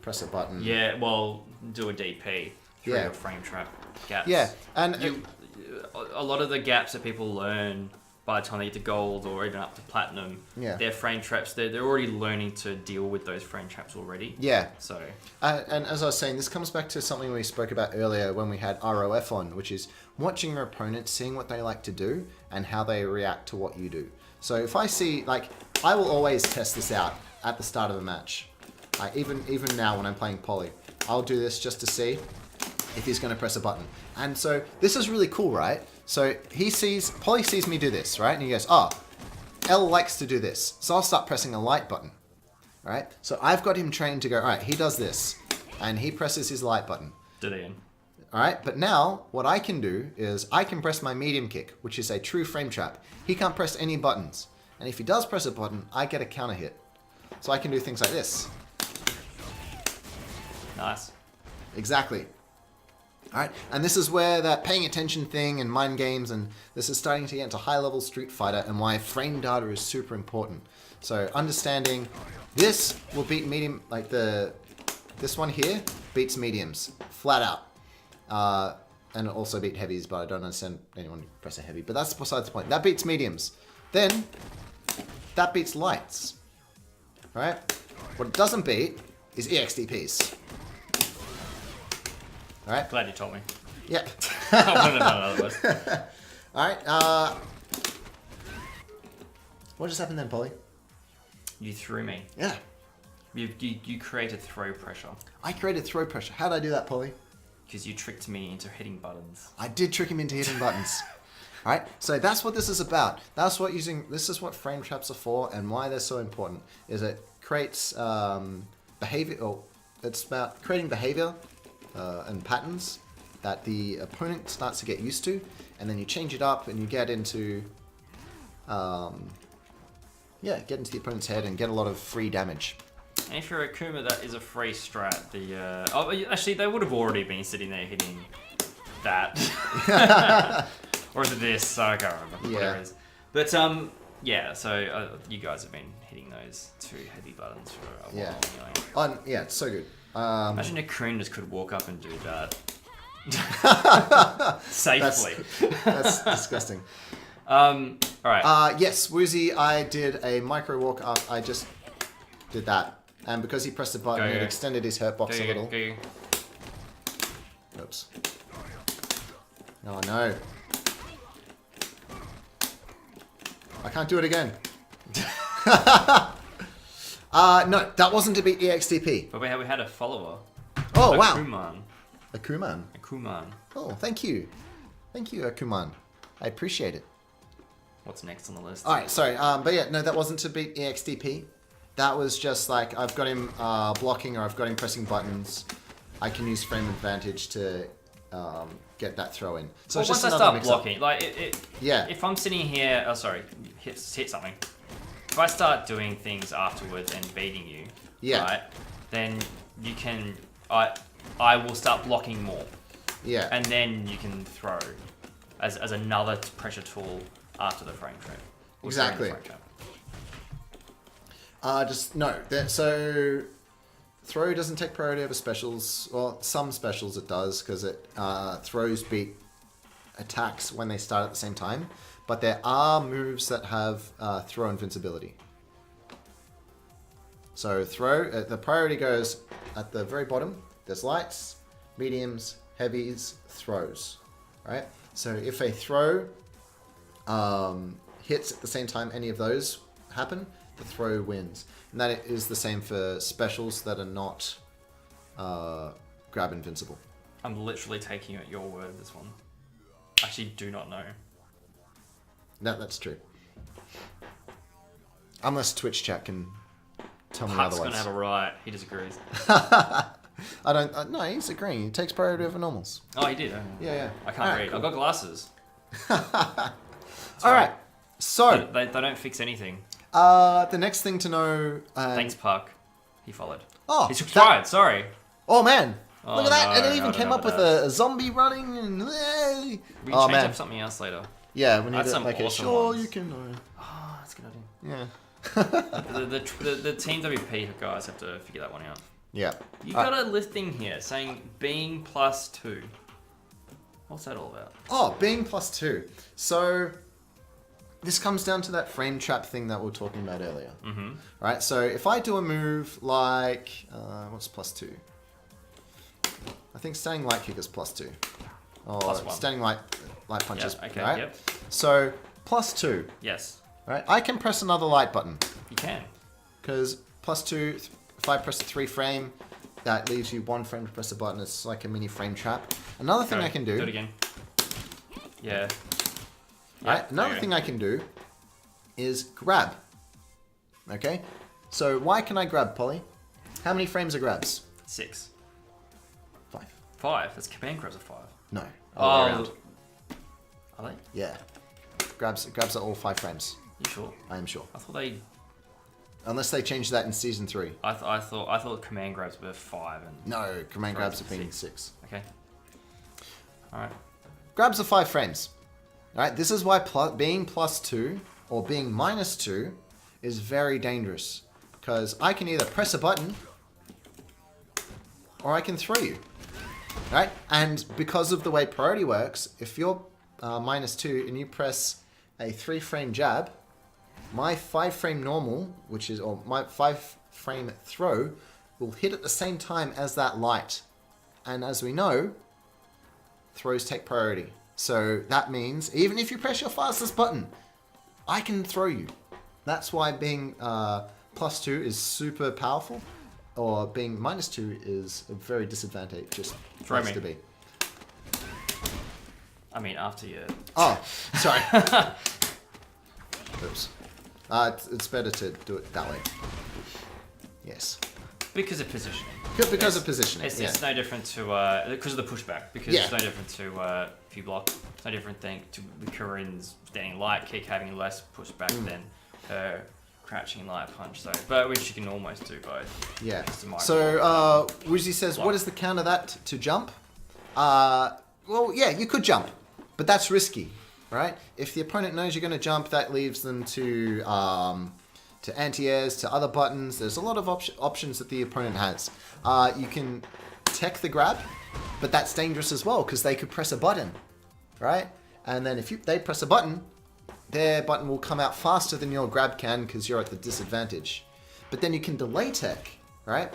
Press a button. Yeah, well, do a DP through Yeah. your frame trap gaps. Yeah, and A lot of the gaps that people learn by the time they get to gold or even up to platinum, their frame traps, they're already learning to deal with those frame traps already. yeah. So And as I was saying, this comes back to something we spoke about earlier when we had ROF on, which is watching your opponent, seeing what they like to do, and how they react to what you do. So if I see, I will always test this out at the start of a match. Even now when I'm playing Poly, I'll do this just to see if he's going to press a button. And so this is really cool, right? So Poly sees me do this, right? And he goes, oh, L likes to do this. So I'll start pressing a light button, right? So I've got him trained to go, all right, he does this, and he presses his light button. do it again. All right, but now what I can do is I can press my medium kick, which is a true frame trap. He can't press any buttons. And if he does press a button, I get a counter hit. So I can do things like this. Nice. Exactly. All right, and this is where that paying attention thing and mind games, and this is starting to get into high-level Street Fighter, and why frame data is super important. So understanding this will beat medium, this one here beats mediums, flat out. And it also beat heavies, but I don't understand anyone press a heavy. But that's besides the point. That beats mediums. Then, that beats lights. All right? What it doesn't beat is EXDPs. All right? Glad you told me. Yeah. I wouldn't have done it otherwise. All right. What just happened then, Polly? You threw me. Yeah. You created throw pressure. I created throw pressure. How did I do that, Polly? Because you tricked me into hitting buttons. I did trick him into hitting buttons. Alright, so that's what this is about. This is what frame traps are for and why they're so important. Is it creates behavior, or it's about creating behavior and patterns that the opponent starts to get used to, and then you change it up and you get into get into the opponent's head and get a lot of free damage. And if you're a Kuma, that is a free strat. Actually, they would have already been sitting there hitting that. Or is it this? I can't remember. Yeah. Whatever it is. But, so you guys have been hitting those two heavy buttons for a while anyway. Yeah, it's so good. Imagine a Kun just could walk up and do that. Safely. That's disgusting. Alright. Yes, Woozy, I did a micro walk up. I just did that. And because he pressed the button, it extended his hurt box a little. Go. Oops. Oh no. I can't do it again. No, that wasn't to beat EXTP. But we had a follower. Oh, wow. Akuman. Akuman. Oh, thank you. Thank you, Akuman. I appreciate it. What's next on the list? Alright, sorry. But yeah, no, that wasn't to beat EXTP. That was just like, I've got him blocking or I've got him pressing buttons. I can use frame advantage to get that throw in. So well, it's just once I start blocking, like yeah. If I'm sitting here, hit something. If I start doing things afterwards and beating you, right, then you can, I will start blocking more. Yeah. And then you can throw as another pressure tool after the frame trap. Exactly. So throw doesn't take priority over specials. Well, some specials it does, because it throws beat attacks when they start at the same time. But there are moves that have throw invincibility. So throw, the priority goes at the very bottom. There's lights, mediums, heavies, throws. Right? So if a throw hits at the same time any of those happen, the throw wins. And that is the same for specials that are not grab invincible. I'm literally taking it at your word, this one. I actually do not know. That's true. Unless Twitch chat can tell me Huck's otherwise. gonna have a riot. He disagrees. I don't. No, he's agreeing. He takes priority over normals. Oh, he did. Yeah. I can't read. Cool. I've got glasses. All right. So they don't fix anything. the next thing to know. Thanks, Puck. He followed. Oh, he subscribed. Sorry. Oh man. Oh, Look at that. no, And it even came up with a zombie running. And, we can change up something else later. Yeah, we need That's to some make it. awesome Sure, ones. you can. Oh, that's a good idea. Yeah. The Team WP guys have to figure that one out. Yeah. You got a listing here saying being +2. What's that all about? Oh, being +2. So this comes down to that frame trap thing that we were talking about earlier. Mm-hmm. Right. So if I do a move like what's +2? I think standing light kick is +2. Or +1. standing light punches. Yep, okay. Right. Yep. So +2. Yes. Right. I can press another light button. You can. Because +2, if I press a 3 frame, that leaves you 1 frame to press a button. It's like a mini frame trap. Another thing I can do. Do it again. Yeah. Right. Another thing I can do is grab. Okay. So why can I grab, Polly? How many frames are grabs? 6. 5. 5. That's command grabs are 5. No. Oh. Around. Are they? Yeah. Grabs are all 5 frames. You sure? I am sure. I thought they. Unless they changed that in season 3. I thought command grabs were 5 and. No, command grabs have been 6. Okay. All right. Grabs are 5 frames. All right. This is why being +2 or being -2 is very dangerous, because I can either press a button or I can throw you. Right? And because of the way priority works, if you're -2 and you press a 3 frame jab, my 5 frame normal, or my 5 frame throw, will hit at the same time as that light. And as we know, throws take priority. So that means even if you press your fastest button, I can throw you. That's why being +2 is super powerful, or being -2 is a very disadvantageous place to be. I mean, after you. Oh, sorry. Oops. It's better to do it that way. Yes. Because of positioning. Because of positioning. It's no different to because of the pushback. Because it's no different to if you block. It's no different thing to Corinne's standing light kick having less pushback than her crouching light punch. So, but which you can almost do both. Yeah. So Woozy says, what is the counter that to jump? Well, yeah, you could jump, but that's risky, right? If the opponent knows you're going to jump, that leaves them to anti-airs, to other buttons. There's a lot of options that the opponent has. You can tech the grab, but that's dangerous as well because they could press a button, right? And then if they press a button, their button will come out faster than your grab can because you're at the disadvantage. But then you can delay tech, right?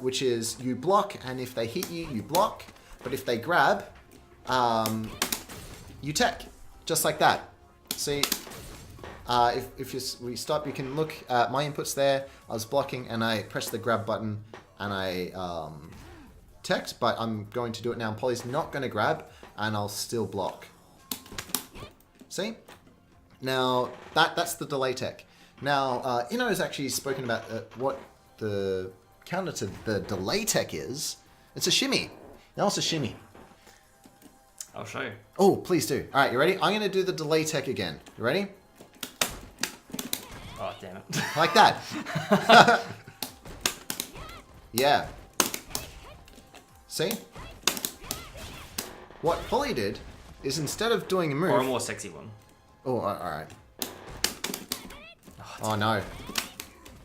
Which is you block, and if they hit you, you block. But if they grab, you tech, just like that. See, we stop, you can look at my inputs there. I was blocking, and I pressed the grab button, and I teched, but I'm going to do it now. Polly's not going to grab, and I'll still block. See? Now, that's the delay tech. Now, Inno has actually spoken about what the counter to the delay tech is. It's a shimmy. Now it's a shimmy. I'll show you. Oh, please do. All right, you ready? I'm going to do the delay tech again. You ready? Oh, damn it. Like that. Yeah. See? What Polly did is instead of doing a move... Or a more sexy one. Oh, all right. Oh, no.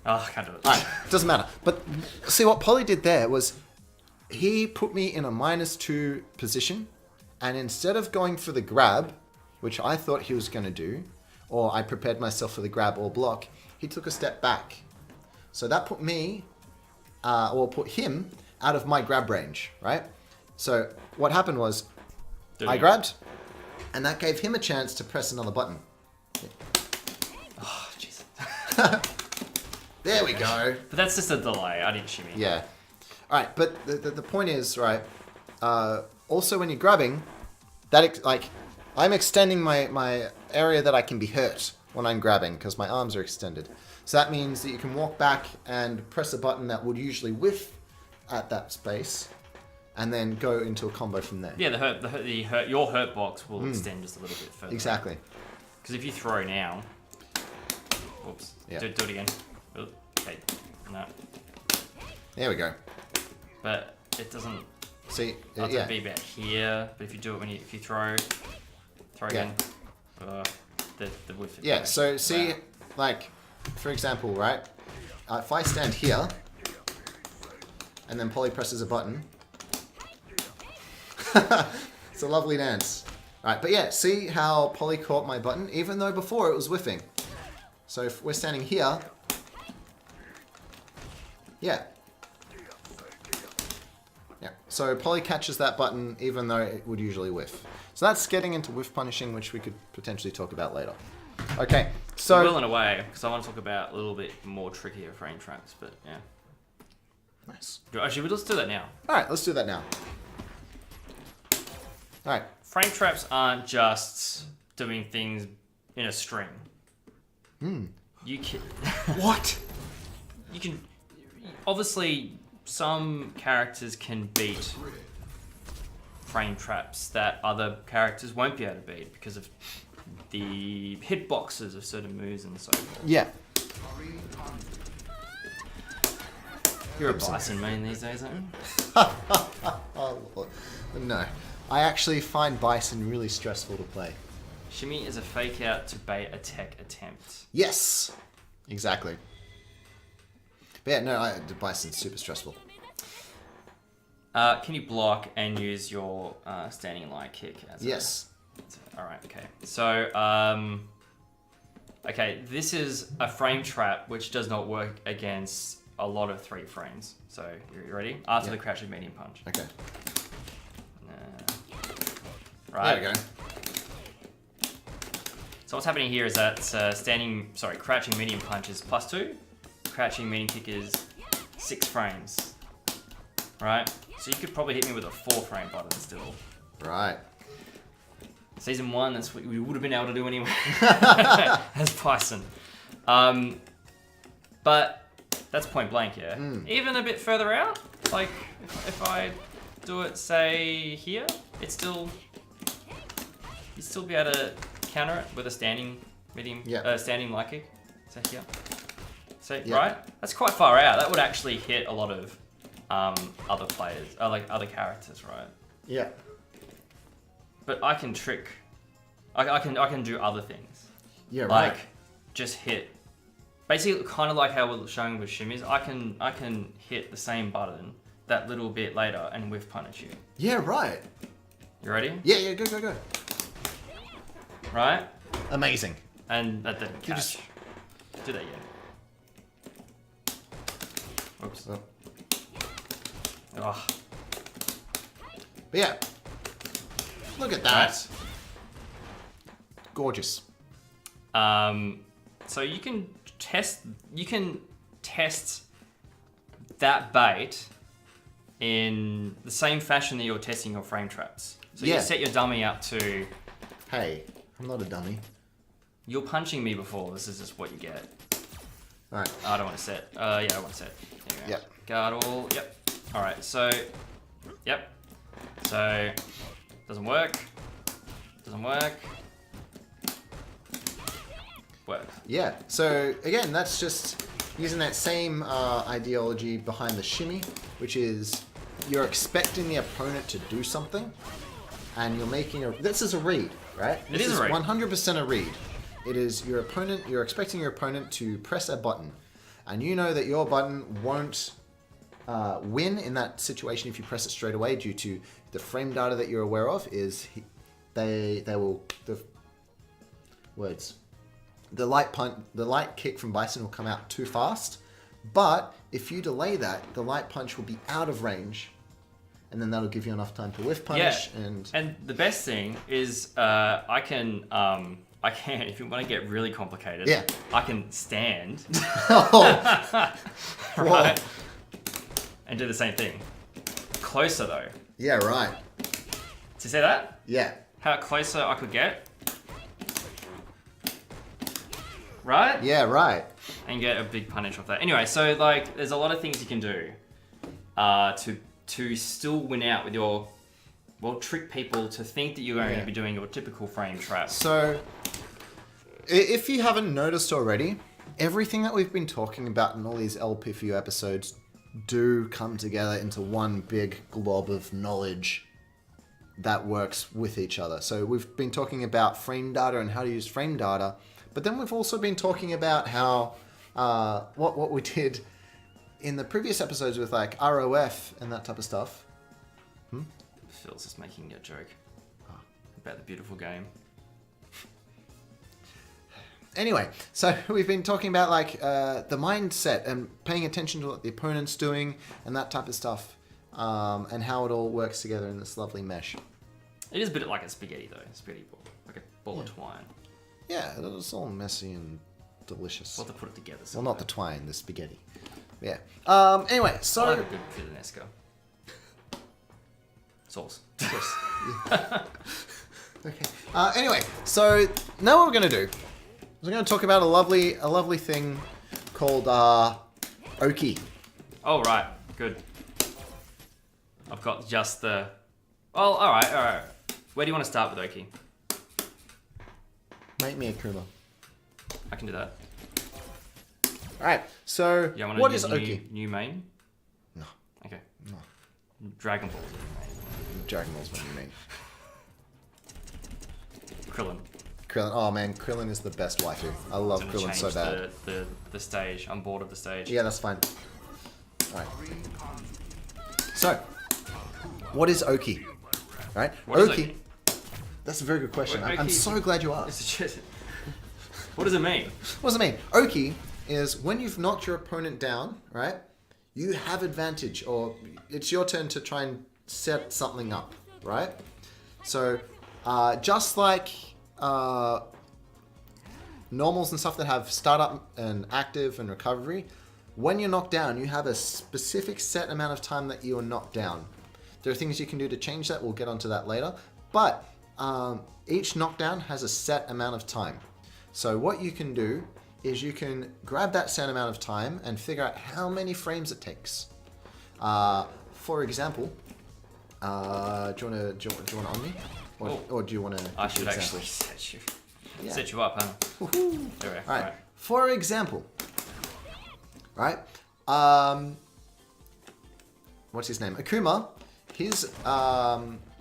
Oh, I can't do it. All right, doesn't matter. But see, what Polly did there was he put me in a -2 position, and instead of going for the grab, which I thought he was going to do, or I prepared myself for the grab or block, he took a step back. So that put me, or put him, out of my grab range, right? So what happened was I grabbed, and that gave him a chance to press another button. Oh, jeez. There we go. But that's just a delay. I didn't shimmy. Yeah. All right, but the point is, right, also when you're grabbing, I'm extending my area that I can be hurt when I'm grabbing because my arms are extended. So that means that you can walk back and press a button that would usually whiff at that space and then go into a combo from there. Yeah, your hurt box will extend just a little bit further. Exactly. Because if you throw now... Whoops. Yeah. Do it again. Okay. No. There we go. But it doesn't... See, I'll be about here, but if you do it if you throw again. The whiff. Yeah, so see, like, for example, right? If I stand here, and then Polly presses a button, it's a lovely dance. Alright, but yeah, see how Polly caught my button, even though before it was whiffing. So if we're standing here, yeah. Yeah, so Polly catches that button even though it would usually whiff. So that's getting into whiff punishing, which we could potentially talk about later. Okay, so... Well, in a way, because I want to talk about a little bit more trickier frame traps, but yeah. Nice. Actually, let's do that now. Alright, let's do that now. Alright. Frame traps aren't just doing things in a string. You can... What? You can... Obviously, some characters can beat frame traps that other characters won't be able to beat because of the hitboxes of certain moves and so forth. Yeah. You're a Bison main these days, aren't you? Oh, Lord. No. I actually find Bison really stressful to play. Shimmy is a fake out to bait a tech attempt. Yes! Exactly. But yeah, no, Bison's super stressful. Can you block and use your standing light kick? Yes. Alright, okay. So, okay, this is a frame trap which does not work against a lot of 3 frames. So, you ready? After the crouching medium punch. Okay. Right. There we go. So what's happening here is that crouching medium punch is +2. Crouching medium kick is 6 frames. Right? So you could probably hit me with a 4 frame button still. Right. Season 1, that's what we would have been able to do anyway as Bison. But that's point blank, yeah. Even a bit further out, like if I do it, say here, you'd still be able to counter it with a standing standing light kick. So here, right? That's quite far out. That would actually hit a lot of other players, like other characters, right? Yeah. But I can trick. I can do other things. Yeah, right. Like just hit. Basically, kind of like how we're showing with shimmies. I can hit the same button that little bit later and whiff punish you. Yeah, right. You ready? Yeah, go. Right. Amazing. And that didn't catch. Do that again. Oops. Oh. Oh. But yeah. Look at that. Right. Gorgeous. So you can test that bait in the same fashion that you're testing your frame traps. So you set your dummy up to... Hey, I'm not a dummy. You're punching me before. This is just what you get. Alright. I don't want to set. Yeah, I want to set. There you go. Yep. Guard all. Yep. Alright, so... Yep. So... Doesn't work. Doesn't work. Work. Yeah, so again, that's just using that same ideology behind the shimmy, which is you're expecting the opponent to do something, and you're making a... This is a read, right? It is a read. 100% a read. It is your opponent, you're expecting your opponent to press a button, and you know that your button won't win in that situation if you press it straight away due to the frame data that you're aware of is the light kick from Bison will come out too fast, but if you delay that, the light punch will be out of range, and then that'll give you enough time to whiff punish. And the best thing is I can if you want to get really complicated, I can stand right, and do the same thing. Closer though. Yeah, right. Do you see that? Yeah. How closer I could get. Right? Yeah, right. And get a big punish off that. Anyway, so like there's a lot of things you can do to still win out with your... Well, trick people to think that you're going to be doing your typical frame trap. So, if you haven't noticed already, everything that we've been talking about in all these LP4U episodes do come together into one big glob of knowledge that works with each other. So we've been talking about frame data and how to use frame data, but then we've also been talking about how what we did in the previous episodes with like ROF and that type of stuff. Phil's just making a joke about the beautiful game. Anyway, so we've been talking about like the mindset and paying attention to what the opponent's doing and that type of stuff, and how it all works together in this lovely mesh. It is a bit like a spaghetti though, spaghetti ball, like a ball of twine. Yeah, it's all messy and delicious. We'll have to put it together. Well, not the twine, the spaghetti. Yeah. Anyway, so... I like a good Filanesco. Sauce. Okay. Anyway, so now what we're going to do is we're going to talk about a lovely thing called Oki. Oh, right. Good. I've got just the... Well, all right. Where do you want to start with Oki? Make me a Kuma. I can do that. Alright, so what is Oki? New main? No. Okay. No. Dragon Ball. Dragon Ball's what you mean. Krillin. Krillin. Oh man, Krillin is the best waifu. I love Krillin so bad. The stage. I'm bored of the stage. Yeah, that's fine. Alright. So, what is Oki? Right? What is Oki? That's a very good question. I'm so glad you asked. What does it mean? What does it mean? Oki is when you've knocked your opponent down, right? You have advantage, or it's your turn to try and set something up, right? So, just like normals and stuff that have startup and active and recovery, when you're knocked down, you have a specific set amount of time that you are knocked down. There are things you can do to change that. We'll get onto that later. But each knockdown has a set amount of time. So what you can do is you can grab that set amount of time and figure out how many frames it takes. For example, do you want to on me? Or do you want to... I should actually set you up, huh? Woohoo. There we go. All right. For example, right? What's his name? Akuma, his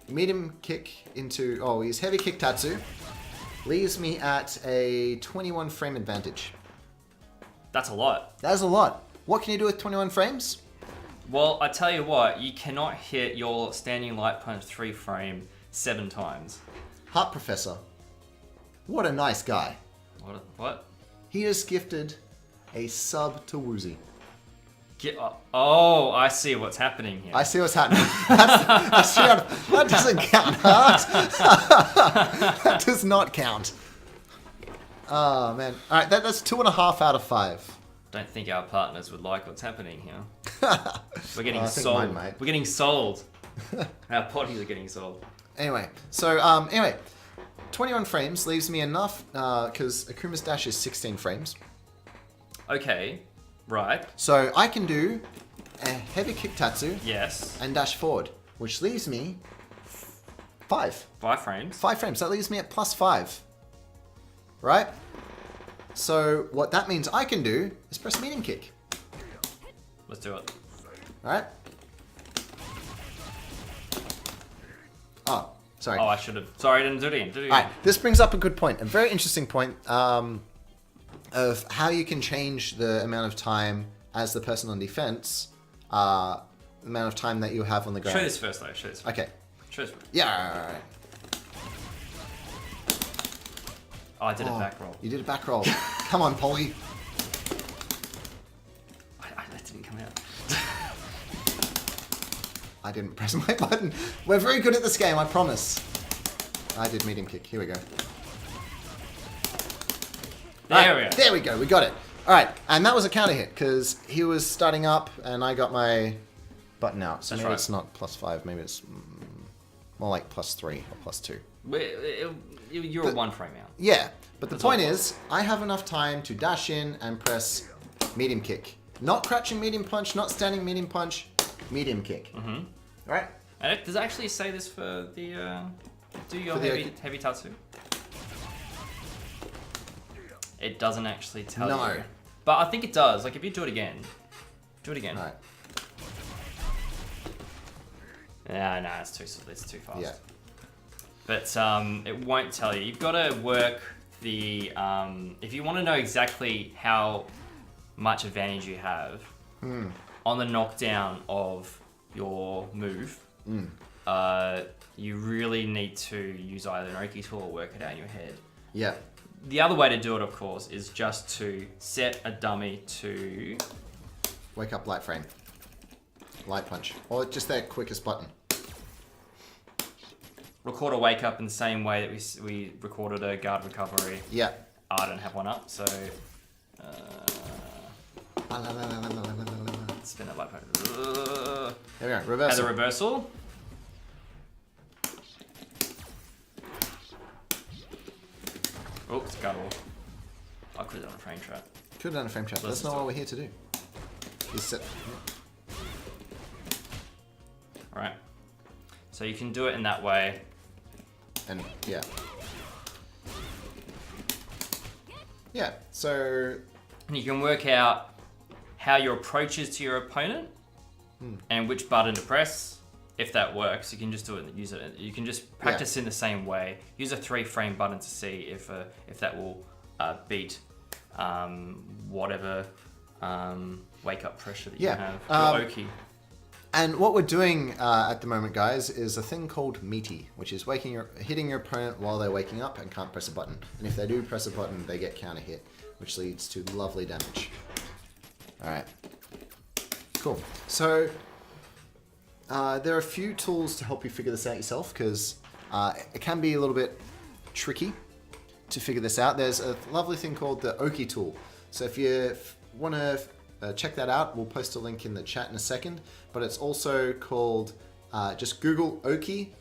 medium kick into... his heavy kick tatsu leaves me at a 21 frame advantage. That's a lot. That is a lot. What can you do with 21 frames? Well, I tell you what, you cannot hit your standing light punch 3 frame 7 times. Heart Professor. What a nice guy. What? He is gifted a sub to Woozy. Oh, I see what's happening here. I see what's happening. That doesn't count, Heart. That does not count. Oh, man. All right, that's 2.5 out of 5. Don't think our partners would like what's happening here. We're getting sold. Mine might. We're getting sold. Our potties are getting sold. Anyway, so 21 frames leaves me enough because Akuma's dash is 16 frames. Okay, right. So I can do a heavy kick tatsu. Yes. And dash forward, which leaves me 5. 5 frames. 5 frames. That leaves me at +5. Right? So what that means I can do is press medium kick. Let's do it. Alright? Oh, sorry. Oh, I should have. Sorry, I didn't do it again. Alright, this brings up a good point. A very interesting point of how you can change the amount of time as the person on defense, the amount of time that you have on the ground. Show this first, though. Show this first. Okay. Show this first. Yeah, alright. Oh, I did a back roll. You did a back roll. Come on, Polly. That didn't come out. I didn't press my button. We're very good at this game, I promise. I did medium kick. Here we go. There we go. We got it. All right, and that was a counter hit because he was starting up and I got my button out. So maybe it's not +5. Maybe it's more like +3 or +2. You're 1 frame out. Yeah, but the point is, I have enough time to dash in and press medium kick. Not crouching medium punch, not standing medium punch, medium kick. Mm-hmm. All right? And does it actually say this for the... do your heavy tatsu? It doesn't actually tell you. No. But I think it does. Like, if you do it again. Do it again. All right. Yeah, no, it's too fast. Yeah. But it won't tell you. You've got to work the... if you want to know exactly how much advantage you have on the knockdown of your move, you really need to use either an Oki tool or work it out in your head. Yeah. The other way to do it, of course, is just to set a dummy to... Wake up light frame. Light punch. Or just that quickest button. Record a wake up in the same way that we recorded a guard recovery. Yeah. I don't have one up, so... spin that light punch. There we go. Reversal. As a reversal. Oh, it's got all. I could have done a frame trap. Could have done a frame trap. That's not what we're here to do. Set. Alright. So you can do it in that way. And yeah. Yeah, so... And you can work out how your approach is to your opponent and which button to press. If that works, you can just do it and use it. You can just practice in the same way. Use a 3-frame button to see if that will beat whatever wake-up pressure that you have. Your Oki. And what we're doing at the moment, guys, is a thing called meaty, which is hitting your opponent while they're waking up and can't press a button. And if they do press a button, they get counter hit, which leads to lovely damage. All right. Cool. So there are a few tools to help you figure this out yourself, because it can be a little bit tricky to figure this out. There's a lovely thing called the Oki tool. So if you want to check that out, we'll post a link in the chat in a second. But it's also called, just Google Oki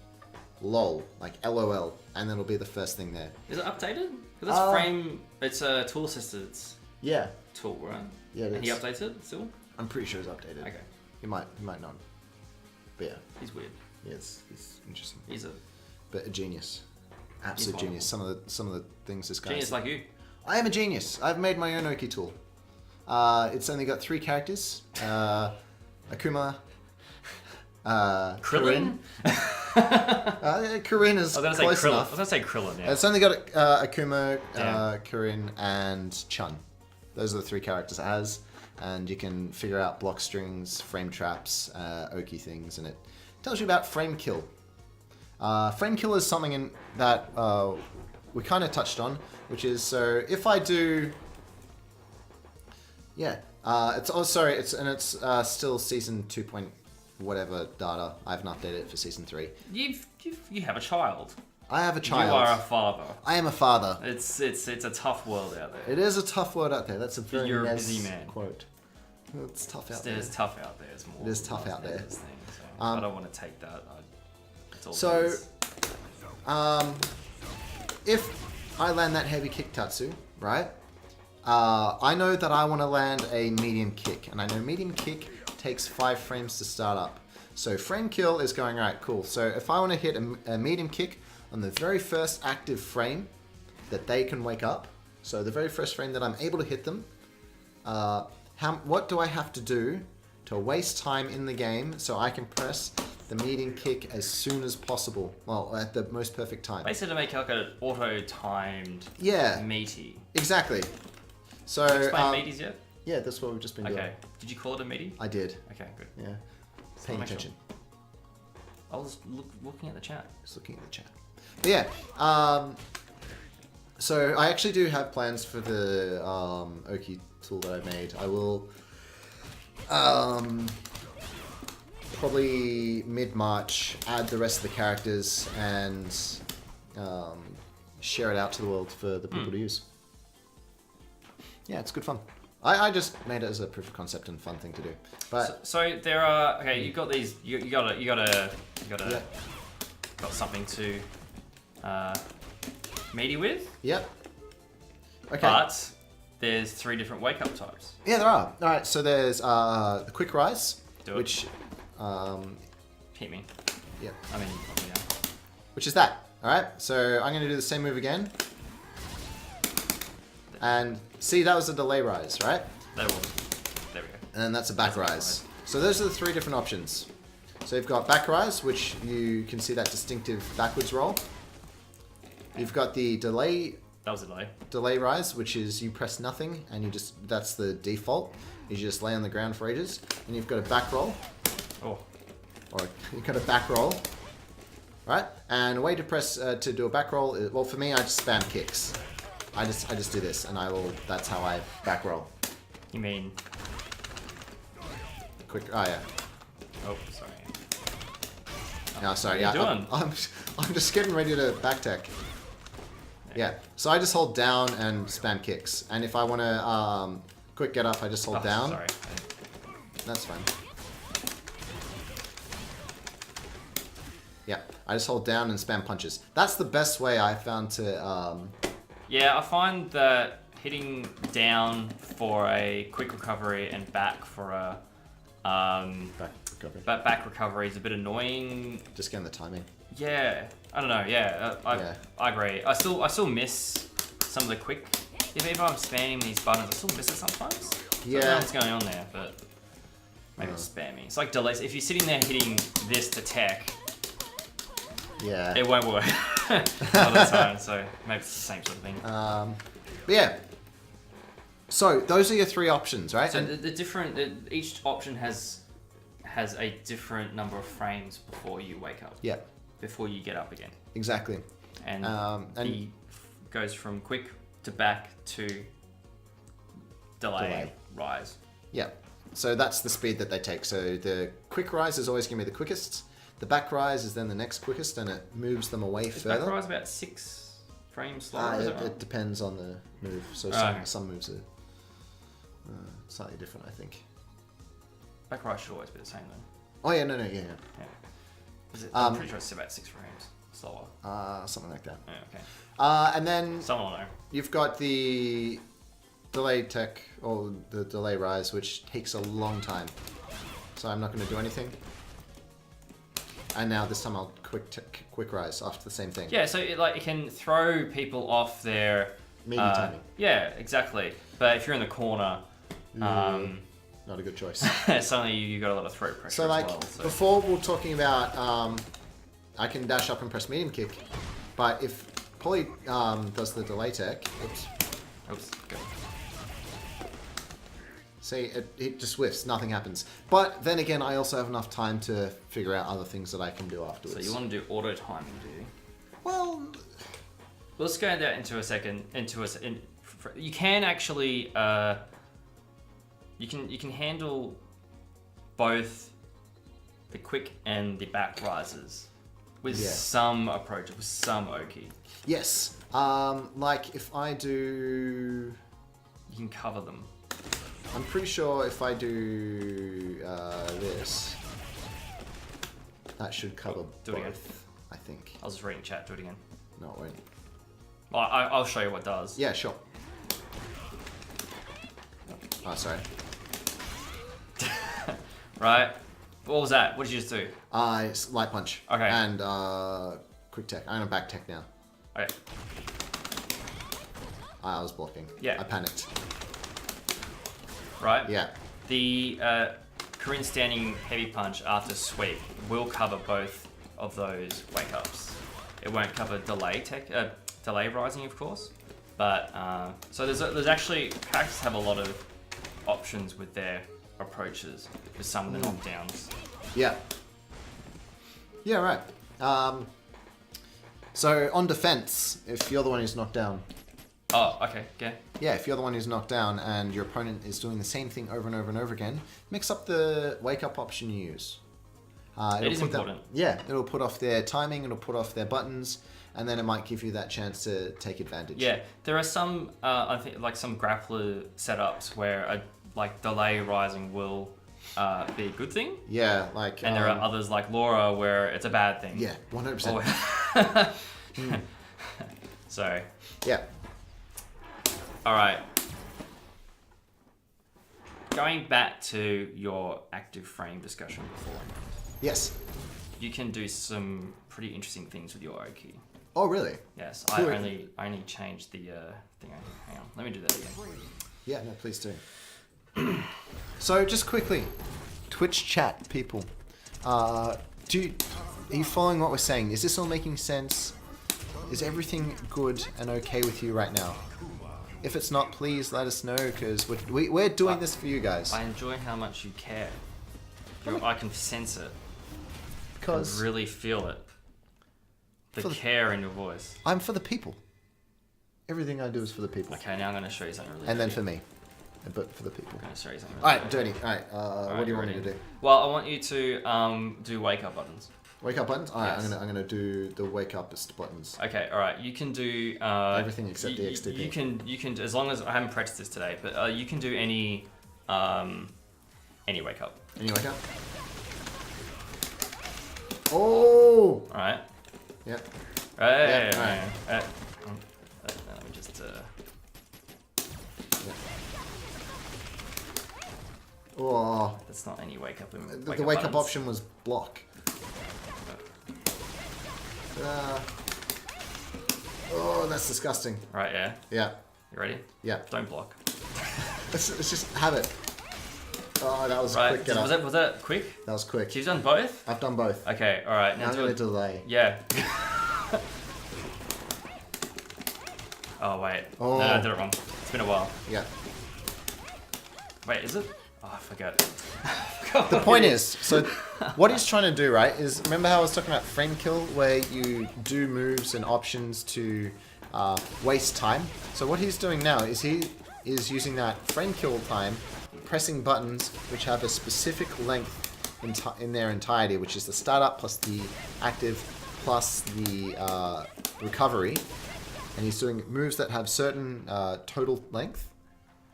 lol, like LOL, and then it'll be the first thing there. Is it updated? Because that's frame. It's a tool assistance Yeah. tool, right? Yeah. And he updates it still. I'm pretty sure it's updated. Okay. He might not. But yeah. He's weird. Yeah, it's interesting. He's a But a genius. Absolute genius. Some of the things this guy. genius like you. I am a genius. I've made my own Oki tool. It's only got 3 characters. Akuma. Krillin? Kirin is I was close enough. gonna say Krillin. Yeah. It's only got Akuma, Yeah. Kirin, and Chun. Those are the 3 characters it has, and you can figure out block strings, frame traps, Oki things, and it tells you about frame kill. Frame kill is something that we kind of touched on, which is so if I do, yeah, it's still season 2 point whatever data. I haven't updated it for season 3. You have a child. I have a child. You are a father. I am a father. It's a tough world out there. It is a tough world out there. That's a very You're a nice busy man. quote. It's tough out there. It's tough out there. It's more. It is tough out there. Thing, so I don't want to take that. It's all So, it is. if I land that heavy kick Tatsu, right? I know that I want to land a medium kick, and I know medium kick takes 5 frames to start up. So frame kill is going, right, cool. So if I want to hit a medium kick on the very first active frame that they can wake up, so the very first frame that I'm able to hit them, what do I have to do to waste time in the game so I can press the medium kick as soon as possible? Well, at the most perfect time. Basically to make like an auto-timed meaty. Exactly. So, Explain meaties yet? Yeah, that's what we've just been doing. Okay. Did you call it a meaty? I did. Okay, good. Yeah. Just Paying wanna make attention. sure. I was looking at the chat. Just looking at the chat. But yeah, so I actually do have plans for the Oki tool that I made. I will probably mid-March add the rest of the characters and share it out to the world for the people to use. Yeah, it's good fun. I just made it as a proof of concept and fun thing to do. But so there are you got these you got something to meaty with. Yep. Okay. But there's 3 different wake up types. Yeah, there are. All right, so there's the quick rise, which hit me. Yeah. I mean, yeah. Which is that. All right, so I'm going to do the same move again. And see, that was a delay rise, right? There we go. And then that's a back rise. So those are the 3 different options. So you've got back rise, which you can see that distinctive backwards roll. You've got the delay. That was a delay. Delay rise, which is you press nothing and you just, that's the default. You just lay on the ground for ages. And you've got a back roll. Oh. Or you've got a back roll. Right? And a way to press to do a back roll is, well, for me, I just spam kicks. I just do this, and that's how I back roll. You mean? Quick. Oh yeah. Oh, sorry. No, sorry. What are Yeah. you doing? I'm just getting ready to back tech. Yeah. So I just hold down and spam kicks, and if I want to quick get up, I just hold down. Sorry. That's fine. Yeah. I just hold down and spam punches. That's the best way I found to. Yeah, I find that hitting down for a quick recovery and back for a back recovery is a bit annoying. Just getting the timing. Yeah, I don't know. Yeah, I agree. I still miss some of the quick. If I'm spamming these buttons, I still miss it sometimes. Yeah. I don't know what's going on there, but maybe it's spamming. It's like delays. If you're sitting there hitting this to tech, yeah, it won't work a lot of the time. So maybe it's the same sort of thing. But yeah. So those are your 3 options, right? So each option has a different number of frames before you wake up. Yeah. Before you get up again. Exactly. And he goes from quick to back to delay. Rise. Yeah. So that's the speed that they take. So the quick rise is always going to be the quickest. The back rise is then the next quickest, and it moves them away further. Back rise about 6 frames slower. It depends on the move. So some moves are slightly different, I think. Back rise should always be the same then. Oh yeah, no, yeah. I'm pretty sure it's about 6 frames. slower? Something like that. Yeah, okay. And then Someone will know. you've got the delay tech, or the delay rise, which takes a long time. So I'm not going to do anything. And now this time I'll quick rise after the same thing. Yeah, so it can throw people off their... Medium timing. Yeah, exactly. But if you're in the corner... Not a good choice. suddenly you got a lot of throat pressure So like, as well. So. before we were talking about, I can dash up and press medium kick, but if Polly does the delay tech, Oops. Go. see, it just whiffs, nothing happens. But then again, I also have enough time to figure out other things that I can do afterwards. So you want to do auto timing, do you? Well, Let's go that into a second. You can actually you can handle both the quick and the back rises with some approach, with some Oki. yes. Like if I do, You can cover them. I'm pretty sure if I do this, that should cover do it again. both. I think. I was just reading chat. Do it again. No, it won't. Well, I'll show you what it does. Yeah, sure. Oh, sorry. Right. What was that? What did you just do? It's light punch. Okay. And quick tech. I'm gonna back tech now. Okay. I was blocking. Yeah. I panicked. Right. Yeah. The Korean standing heavy punch after sweep will cover both of those wake ups. It won't cover delay rising, of course. But so there's actually characters have a lot of options with their approaches with some of the knockdowns. Yeah. Yeah, right. So on defense, if you're the one who's knocked down, Oh, okay, yeah. yeah, if you're the one who's knocked down and your opponent is doing the same thing over and over and over again, mix up the wake up option you use. It is important. Yeah, it'll put off their timing, it'll put off their buttons, and then it might give you that chance to take advantage. Yeah, there are some, I think, like some grappler setups where like delay rising will be a good thing. Yeah, like... And there are others like Laura where it's a bad thing. Yeah, 100%. Oh. So, Yeah. all right. Going back to your active frame discussion before, Yes. you can do some pretty interesting things with your Oki. Oh, really? Yes, Cool. I only changed the thing. Hang on, let me do that again. Yeah, no, please do. So, just quickly, Twitch chat, people. Are you following what we're saying? Is this all making sense? Is everything good and okay with you right now? If it's not, please let us know, because we're doing this for you guys. I enjoy how much you care. I can sense it. I Because really feel it. The care in your voice. I'm for the people. Everything I do is for the people. Okay, now I'm going to show you something really And then dirty. for me. But for the people. I'm going to show you something really Alright, dirty. Alright, what do you want me to do? Well, I want you to do wake up buttons. Wake up buttons? Alright, Yes. I'm gonna do the wake upest buttons. Okay, alright. You can do... Everything except the XTP. You can, as long as... I haven't practiced this today, but you can do any wake up. Any wake up? Oh! Alright? Yeah. Right. Yeah, Let me just... Oh. That's not any wake up. The wake up option was block. Oh, that's disgusting. Right, yeah. Yeah. You ready? Yeah. Don't block. Let's just have it. Oh, that was a Right. quick get up. Was that quick? That was quick. You've done both? I've done both. Okay, alright. Now I'm gonna delay. Yeah. Oh, wait. Oh. No, I did it wrong. It's been a while. Yeah. Wait, is it? Oh, I forgot. The point is, so what he's trying to do, right, is remember how I was talking about frame kill, where you do moves and options to waste time? So what he's doing now is he is using that frame kill time, pressing buttons which have a specific length in their entirety, which is the startup plus the active plus the recovery. And he's doing moves that have certain total length,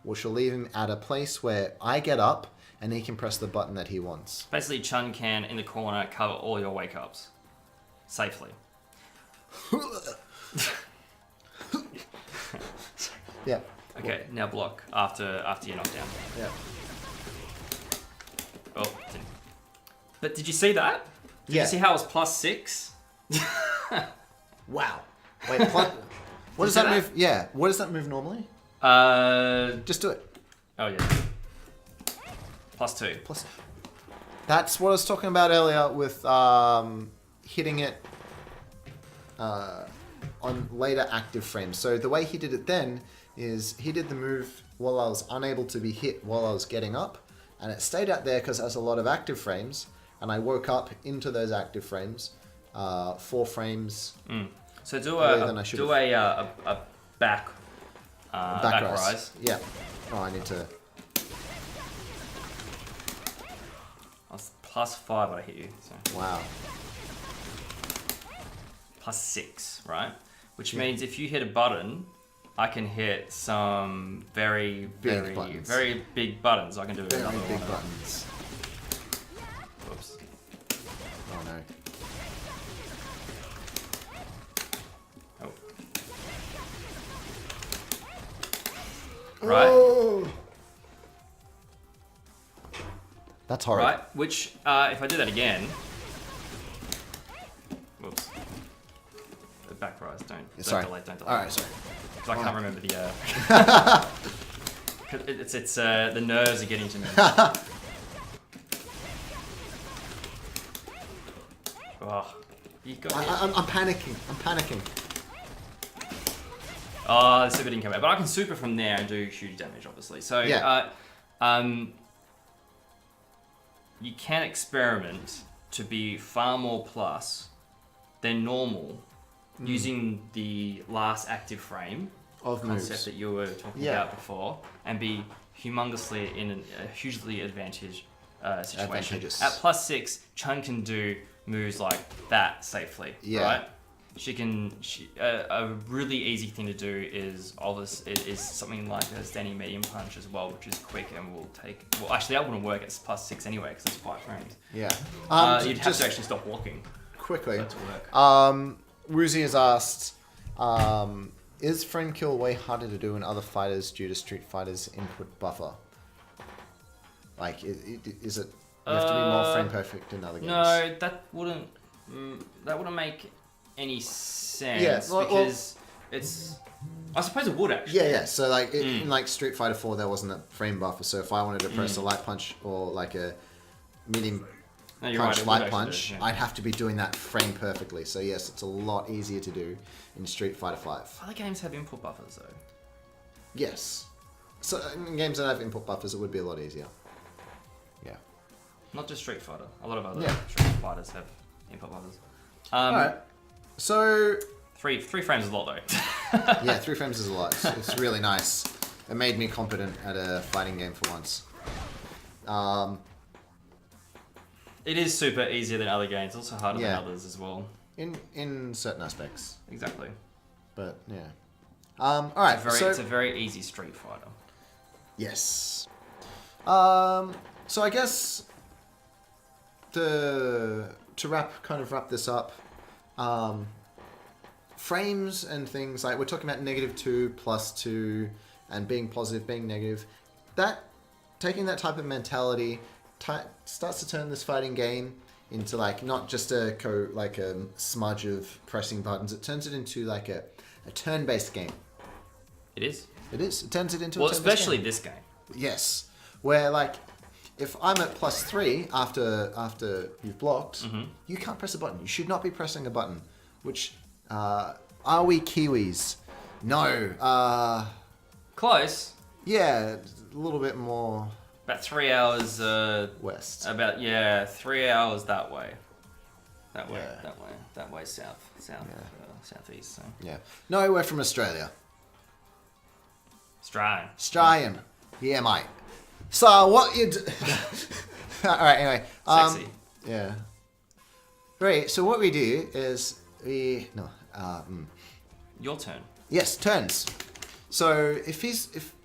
which will leave him at a place where I get up and he can press the button that he wants. Basically, Chun can, in the corner, cover all your wake-ups. Safely. Yeah. Okay, now block after you're knocked down. Yeah. Oh, didn't. But did you see that? Did Yeah. you see how it was +6? Wow. Wait, what does that move? Yeah. What does that move normally? Just do it. Oh yeah. +2. Plus. That's what I was talking about earlier with hitting it on later active frames. So the way he did it then is he did the move while I was unable to be hit while I was getting up, and it stayed out there because it has a lot of active frames, and I woke up into those active frames 4 frames. So do earlier than I a should do have. a back Back rise. rise. Yeah. Oh, I need to. I was +5 when I hit you. So. Wow. +6, right? Which means if you hit a button, I can hit some very Big buttons. very big buttons. I can do Very another big one. buttons. Whoops. Oh no. Oh. Right. Oh. That's horrible. Right. Which, if I do that again, whoops. Back rise. Don't Sorry. delay. Don't delay. All right, sorry. Because I can't remember the. It's the nerves are getting to me. Oh, you got. I'm panicking. I'm panicking. Oh, the super didn't come out, but I can super from there and do huge damage, obviously. So, Yeah. You can experiment to be far more plus than normal using the last active frame Of concept moves. that you were talking Yeah. about before, and be humongously in a hugely situation. Advantageous. At +6, Chun can do moves like that safely, Yeah. right? A really easy thing to do is something like a standing medium punch as well, which is quick and will take. Well, actually, that wouldn't work at +6 anyway because it's 5 frames. Yeah. You'd have to actually stop walking. Quickly. For that to work. Woozy has asked, is frame kill way harder to do in other fighters due to Street Fighter's input buffer? Like, is it? You have to be more frame perfect in other games. No, that wouldn't make any sense Yeah, well, because it's. I suppose it would actually. Yeah. So like in like Street Fighter 4, there wasn't a frame buffer. So if I wanted to press a light punch or like a medium No, you're punch, right, it would light actually punch, do, yeah. I'd have to be doing that frame perfectly. So yes, it's a lot easier to do in Street Fighter 5. Other games have input buffers though. Yes. So in games that have input buffers, it would be a lot easier. Yeah. Not just Street Fighter. A lot of other Yeah. Street Fighters have input buffers. All right. So Three frames is a lot though. yeah, 3 frames is a lot. It's really nice. It made me competent at a fighting game for once. It is super easier than other games. Also harder Yeah. than others as well. In certain aspects, Exactly. but yeah. All right. It's a very easy Street Fighter. Yes. So I guess to wrap this up, frames and things like we're talking about -2, +2, and being positive, being negative. That taking that type of mentality starts to turn this fighting game into like not just a smudge of pressing buttons. It turns it into like a turn-based game. It is. It is. It turns it into Well, a turn-based especially game. this game. Yes, where like if I'm at +3 after you've blocked, you can't press a button. You should not be pressing a button. Which are we Kiwis? No. Close. Yeah, a little bit more About 3 hours. west. 3 hours that way. That way. Yeah. That way southeast. So. Yeah. No, we're from Australia. Australian. Yeah, mate. So what you? All right. Anyway. Sexy. Yeah. Great. So what we do is Your turn. Yes, turns. So if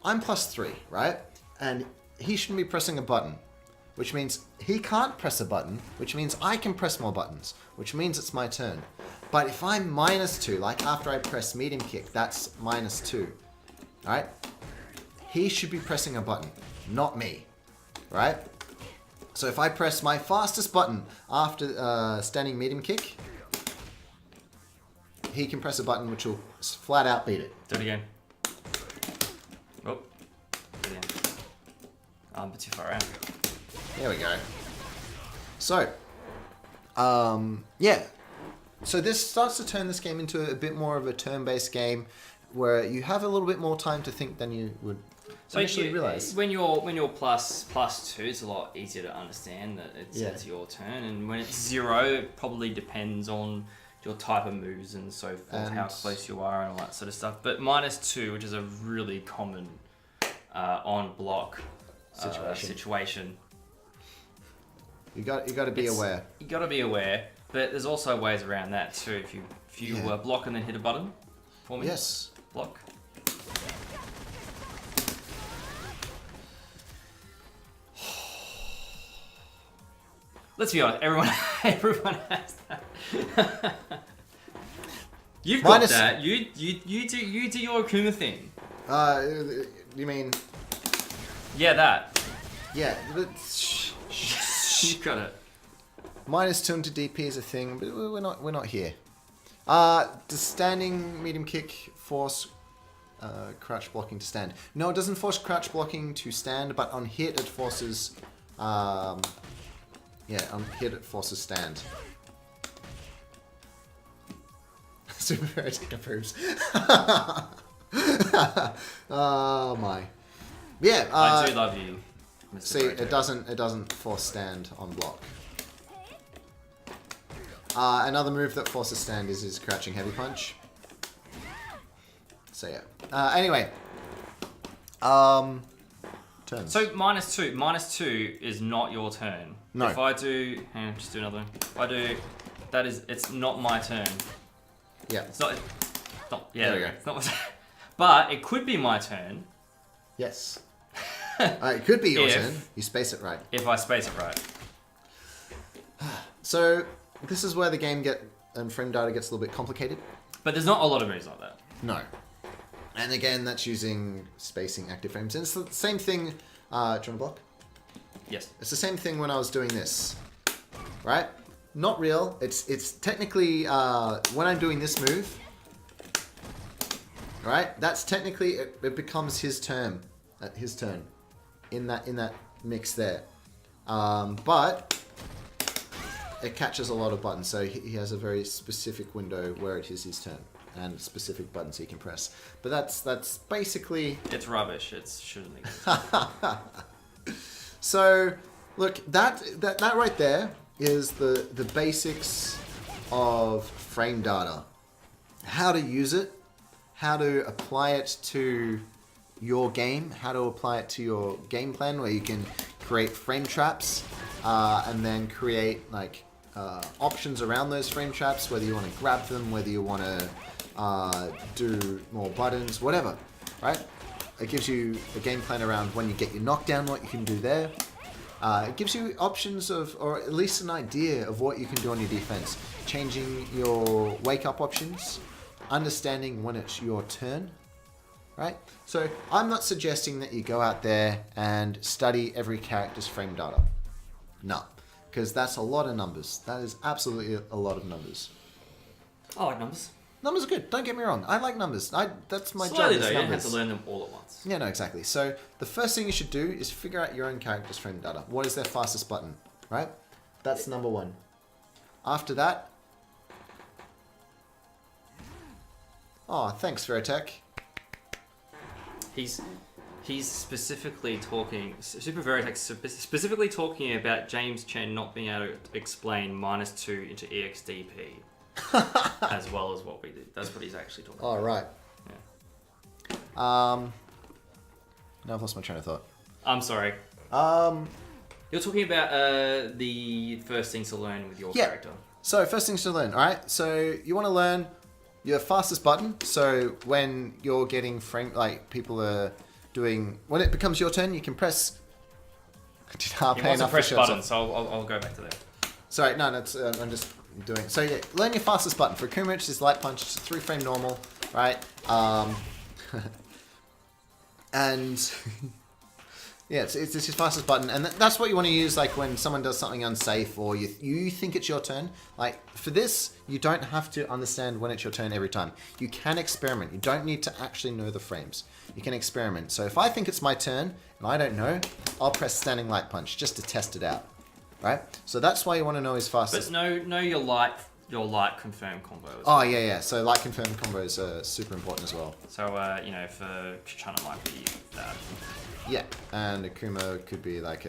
I'm +3, right, and he shouldn't be pressing a button, which means he can't press a button, which means I can press more buttons, which means it's my turn. But if I'm -2, like after I press medium kick, that's -2. Alright? He should be pressing a button, not me. Right? So if I press my fastest button after standing medium kick, he can press a button which will flat out beat it. Do it again. Oh. Do it again. I'm a bit too far out. There we go. So, yeah. So this starts to turn this game into a bit more of a turn-based game where you have a little bit more time to think than you would initially realize. When you're +2, it's a lot easier to understand that it's your turn, and when it's 0, it probably depends on your type of moves and so forth, how close you are and all that sort of stuff. But -2, which is a really common on block situation. You got to be aware. You got to be aware, but there's also ways around that too. If you block and then hit a button for me. Yes. Block. Let's be honest, everyone has that. You've got that. You do your Akuma thing. You mean? Yeah, that. Yeah. You've got it. -2 into DP is a thing, but we're not here. Does standing medium kick force crouch blocking to stand? No, it doesn't force crouch blocking to stand, but on hit it forces. Yeah, on hit it forces stand. Super Heretic approves. Oh my. Yeah. I do love you, Mr. See, it doesn't force stand on block. Another move that forces stand is his crouching heavy punch. So yeah. Anyway. Turns. So -2. -2 is not your turn. No. If I do, hang on, just do another one. If I do, it's not my turn. Yeah. It's not. Yeah. There we go. It's not my turn. But it could be my turn. Yes. It could be your turn. You space it right. If I space it right. So this is where the game and frame data gets a little bit complicated. But there's not a lot of moves like that. No. And again, that's using spacing active frames. And it's the same thing. Do you want to block? Yes. It's the same thing when I was doing this. Right? Not real. It's technically when I'm doing this move. Right? That's technically it becomes his turn. His turn. In that mix there. But it catches a lot of buttons, so he has a very specific window where it is his turn. And specific buttons he can press. But that's basically... It's rubbish. It shouldn't exist. So, look, that right there is the basics of frame data. How to use it, how to apply it to your game, how to apply it to your game plan where you can create frame traps and then create like options around those frame traps, whether you want to grab them, whether you want to do more buttons, whatever, right? It gives you a game plan around when you get your knockdown, what you can do there. It gives you options of, or at least an idea of what you can do on your defense. Changing your wake-up options, understanding when it's your turn, right? So I'm not suggesting that you go out there and study every character's frame data. No, because that's a lot of numbers. That is absolutely a lot of numbers. I like numbers. Numbers are good. Don't get me wrong. I like numbers. That's my job. Slowly though, you don't have to learn them all at once. Yeah, no, exactly. So the first thing you should do is figure out your own character's frame data. What is their fastest button, right? That's number one. After that... Oh, thanks, Veritech. He's specifically talking... Super Veritech specifically talking about James Chen not being able to explain -2 into EXDP. As well as what we did. That's what he's actually talking about. Oh, right. Yeah. Now I've lost my train of thought. I'm sorry. You're talking about the first things to learn with your character. So, first things to learn, alright? So, you want to learn your fastest button. So, when you're getting frame... Like, people are doing... When it becomes your turn, you can press... He wants to press buttons, so I'll go back to that. Sorry, no, that's... I'm just doing. So yeah, learn your fastest button. For Akuma, it's light punch. It's a 3-frame normal, right? And yeah, it's his fastest button, and that's what you want to use like when someone does something unsafe or you think it's your turn. Like for this, you don't have to understand when it's your turn every time. You can experiment. You don't need to actually know the frames. You can experiment. So if I think it's my turn and I don't know, I'll press standing light punch just to test it out, right? So that's why you want to know his fastest. But know your light confirm combo. Oh yeah. So light confirm combos are super important as well. So for Chichana might be that. Yeah, and Akuma could be like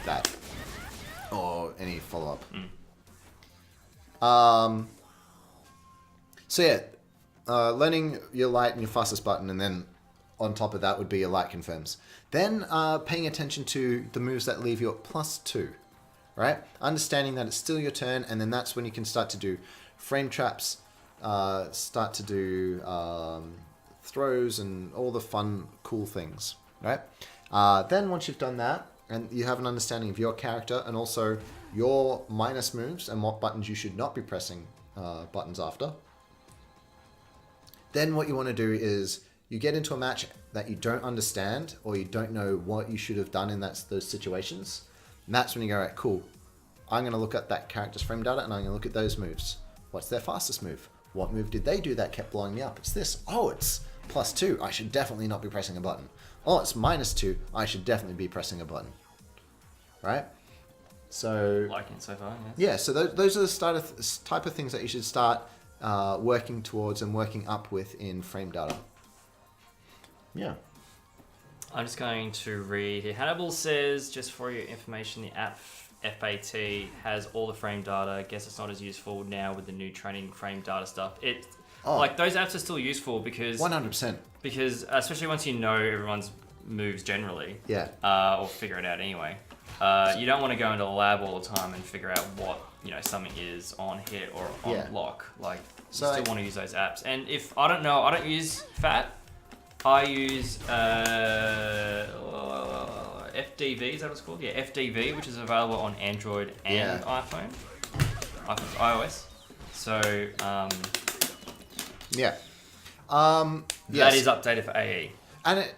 that, or any follow up. So yeah, learning your light and your fastest button, and then on top of that would be your light confirms. Then paying attention to the moves that leave you at +2, right? Understanding that it's still your turn, and then that's when you can start to do frame traps, start to do throws and all the fun, cool things, right? Then once you've done that, and you have an understanding of your character and also your minus moves and what buttons you should not be pressing buttons after, then what you want to do is you get into a match that you don't understand or you don't know what you should have done in those situations. And that's when you go, right, cool. I'm going to look at that character's frame data and I'm going to look at those moves. What's their fastest move? What move did they do that kept blowing me up? It's this. Oh, it's +2. I should definitely not be pressing a button. Oh, it's -2. I should definitely be pressing a button. Right? So... Liking it so far, yes. Yeah, so those are the type of things that you should start working towards and working up with in frame data. Yeah. I'm just going to read here. Hannibal says, just for your information, the app FAT has all the frame data. I guess it's not as useful now with the new training frame data stuff. Like those apps are still useful because 100%. Because especially once you know everyone's moves generally, or figure it out anyway. You don't want to go into the lab all the time and figure out what something is on hit or on block. Like you still want to use those apps. And if I don't know, I don't use FAT. I use FDV, is that what it's called? Yeah, FDV, which is available on Android and iPhone. iOS. So, that is updated for AE. And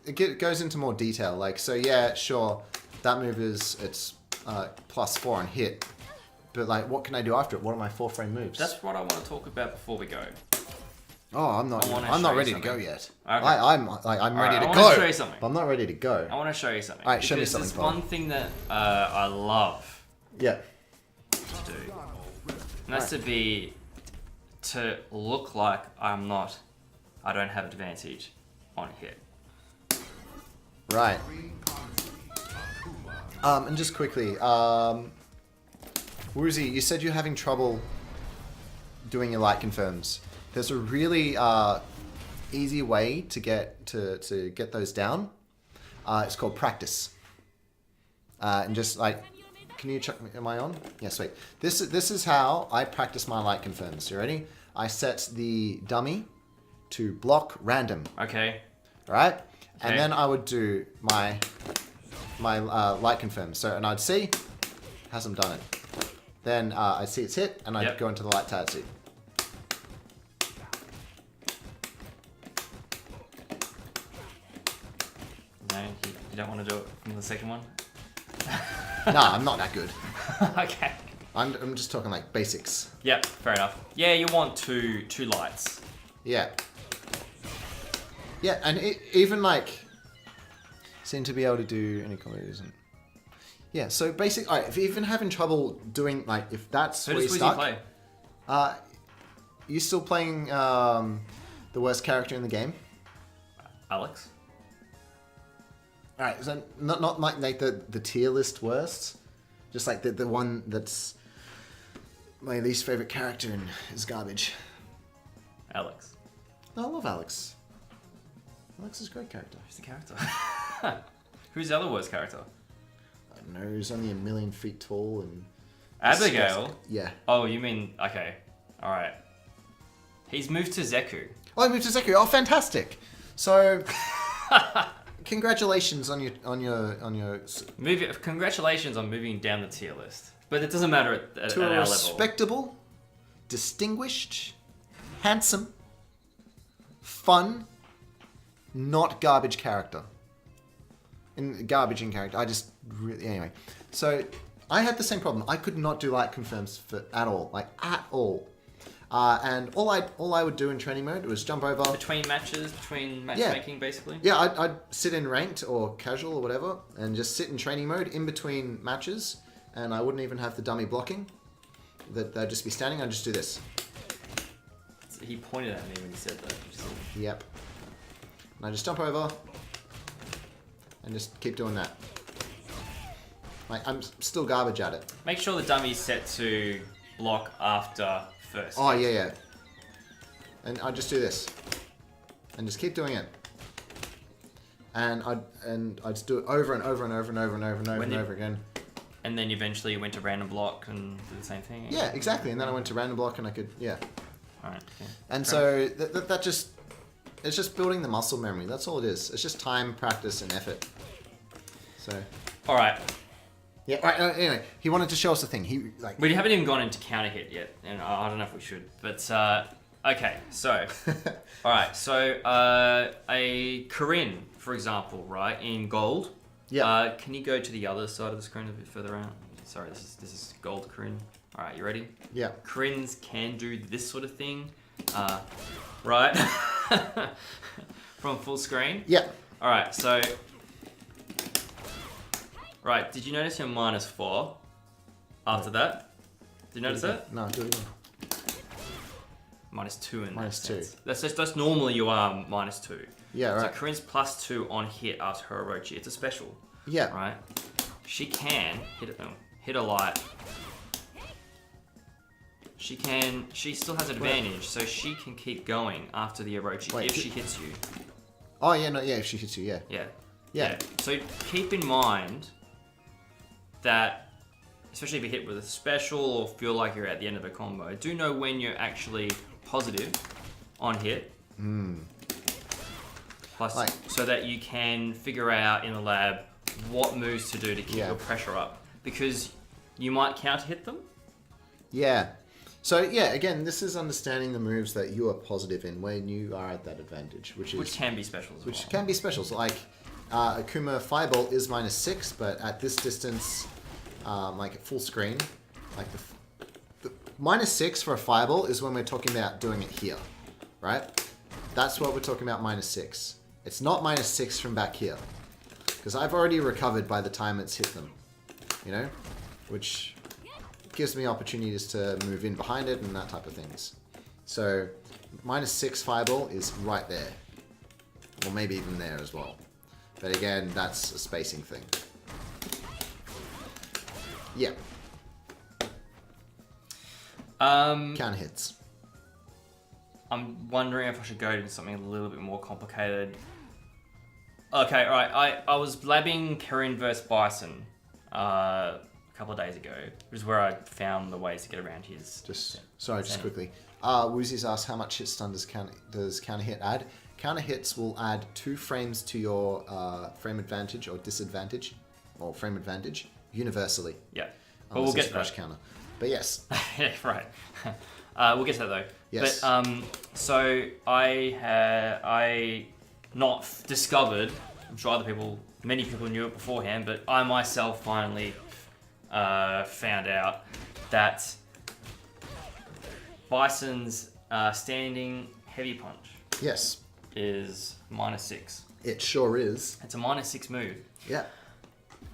it goes into more detail. Like, so yeah, sure, that move it's +4 on hit. But like, what can I do after it? What are my 4-frame moves? That's what I want to talk about before we go. Oh, I'm not ready to go yet. Okay. I'm ready to go. I want to show you something. But I'm not ready to go. I want to show you something. All right, show me something. There's one thing that I love to do, and that's to look like I don't have advantage on hit. Right. And just quickly, Woozy, you said you're having trouble doing your light confirms. There's a really easy way to get those down. It's called practice. And just like, can you check? Am I on? Yeah, sweet. This is how I practice my light confirms. You ready? I set the dummy to block random. Okay. All right. Okay. And then I would do my light confirm. So, and I'd see, hasn't done it. Then I'd see it's hit, and I'd go into the light tattoo. You don't want to do it from the second one? No, I'm not that good. Okay. I'm just talking like basics. Yep, fair enough. Yeah, you want two lights. Yeah. Yeah, and even like seem to be able to do any combos. Yeah, so basically, alright, if you're even having trouble doing like if that's where you're stuck. Who does play? You still playing the worst character in the game? Alex. Alright, so not like the tier list worst, just like the one that's my least favorite character and is garbage. Alex. No, I love Alex. Alex is a great character. Who's the character? Who's the other worst character? I don't know, he's only 1,000,000 feet tall and... Abigail? Yeah. Oh, you mean... Okay. Alright. He's moved to Zeku. Oh, he moved to Zeku. Oh, fantastic. So... Congratulations on your congratulations on moving down the tier list. But it doesn't matter at To our a level. respectable, distinguished, handsome, fun, not garbage character. Garbage in character. I just really... Anyway. So, I had the same problem. I could not do light confirms at all. Like, at all. And all I would do in training mode was jump over... Between matches, between matchmaking, basically? Yeah, I'd sit in ranked or casual or whatever, and just sit in training mode in between matches, and I wouldn't even have the dummy blocking. They'd just be standing, I'd just do this. He pointed at me when he said that. Yep. And I just jump over, and just keep doing that. Like, I'm still garbage at it. Make sure the dummy's set to block after first. Oh, yeah. And I just do this. And just keep doing it. And I'd just do it over and over and over and over and over and over and over again. And then eventually you went to random block and did the same thing? Yeah, exactly. And then I went to random block and I could, Alright, okay. And so that just... It's just building the muscle memory. That's all it is. It's just time, practice, and effort. So... Alright. Yeah, alright, anyway. He wanted to show us the thing. We haven't even gone into counter hit yet. And I don't know if we should. But, okay. So... Alright, so... a Corinne, for example, right? In gold. Yeah. Can you go to the other side of the screen a bit further out? Sorry, this is gold Corinne. Alright, you ready? Yeah. Corinnes can do this sort of thing. Right? From full screen? Yeah. Alright, so... Right, did you notice your -4 after that? Did you notice that? No, do it again. -2 in Minus that 2. sense. That's normally you are -2. Yeah, right. So Corinne's +2 on hit after her Orochi. It's a special. Yeah. Right? She can hit a light. She still has advantage, so she can keep going after the Orochi if she hits you. Oh, yeah, no, yeah, if she hits you, yeah. Yeah. So keep in mind that, especially if you hit with a special or feel like you're at the end of a combo, do know when you're actually positive on hit. Plus, so that you can figure out in the lab what moves to do to keep your pressure up. Because you might counter hit them. Yeah. So, yeah, again, this is understanding the moves that you are positive in when you are at that advantage, which can be specials. Which can be specials. Like, Akuma Fireball is -6, but at this distance, like at full screen, like the -6 for a Fireball is when we're talking about doing it here, right? That's what we're talking about -6. It's not -6 from back here. Because I've already recovered by the time it's hit them, you know? Which gives me opportunities to move in behind it and that type of things. So, -6 Fireball is right there. Or maybe even there as well. But again, that's a spacing thing. Yeah. Counter hits. I'm wondering if I should go into something a little bit more complicated. Okay, alright. I was labbing Corinne vs Bison a couple of days ago, which is where I found the ways to get around his... Just quickly. Woozy's asked how much hit stun does counter hit add? Counter hits will add 2 frames to your frame advantage or disadvantage, or frame advantage, universally. Yeah, but we'll get to that. Counter. But yes. Yeah, right. We'll get to that though. Yes. But so I not discovered. I'm sure many people knew it beforehand, but I myself finally found out that Bison's standing heavy punch. Yes. Is -6. It sure is. It's a -6 move. Yeah.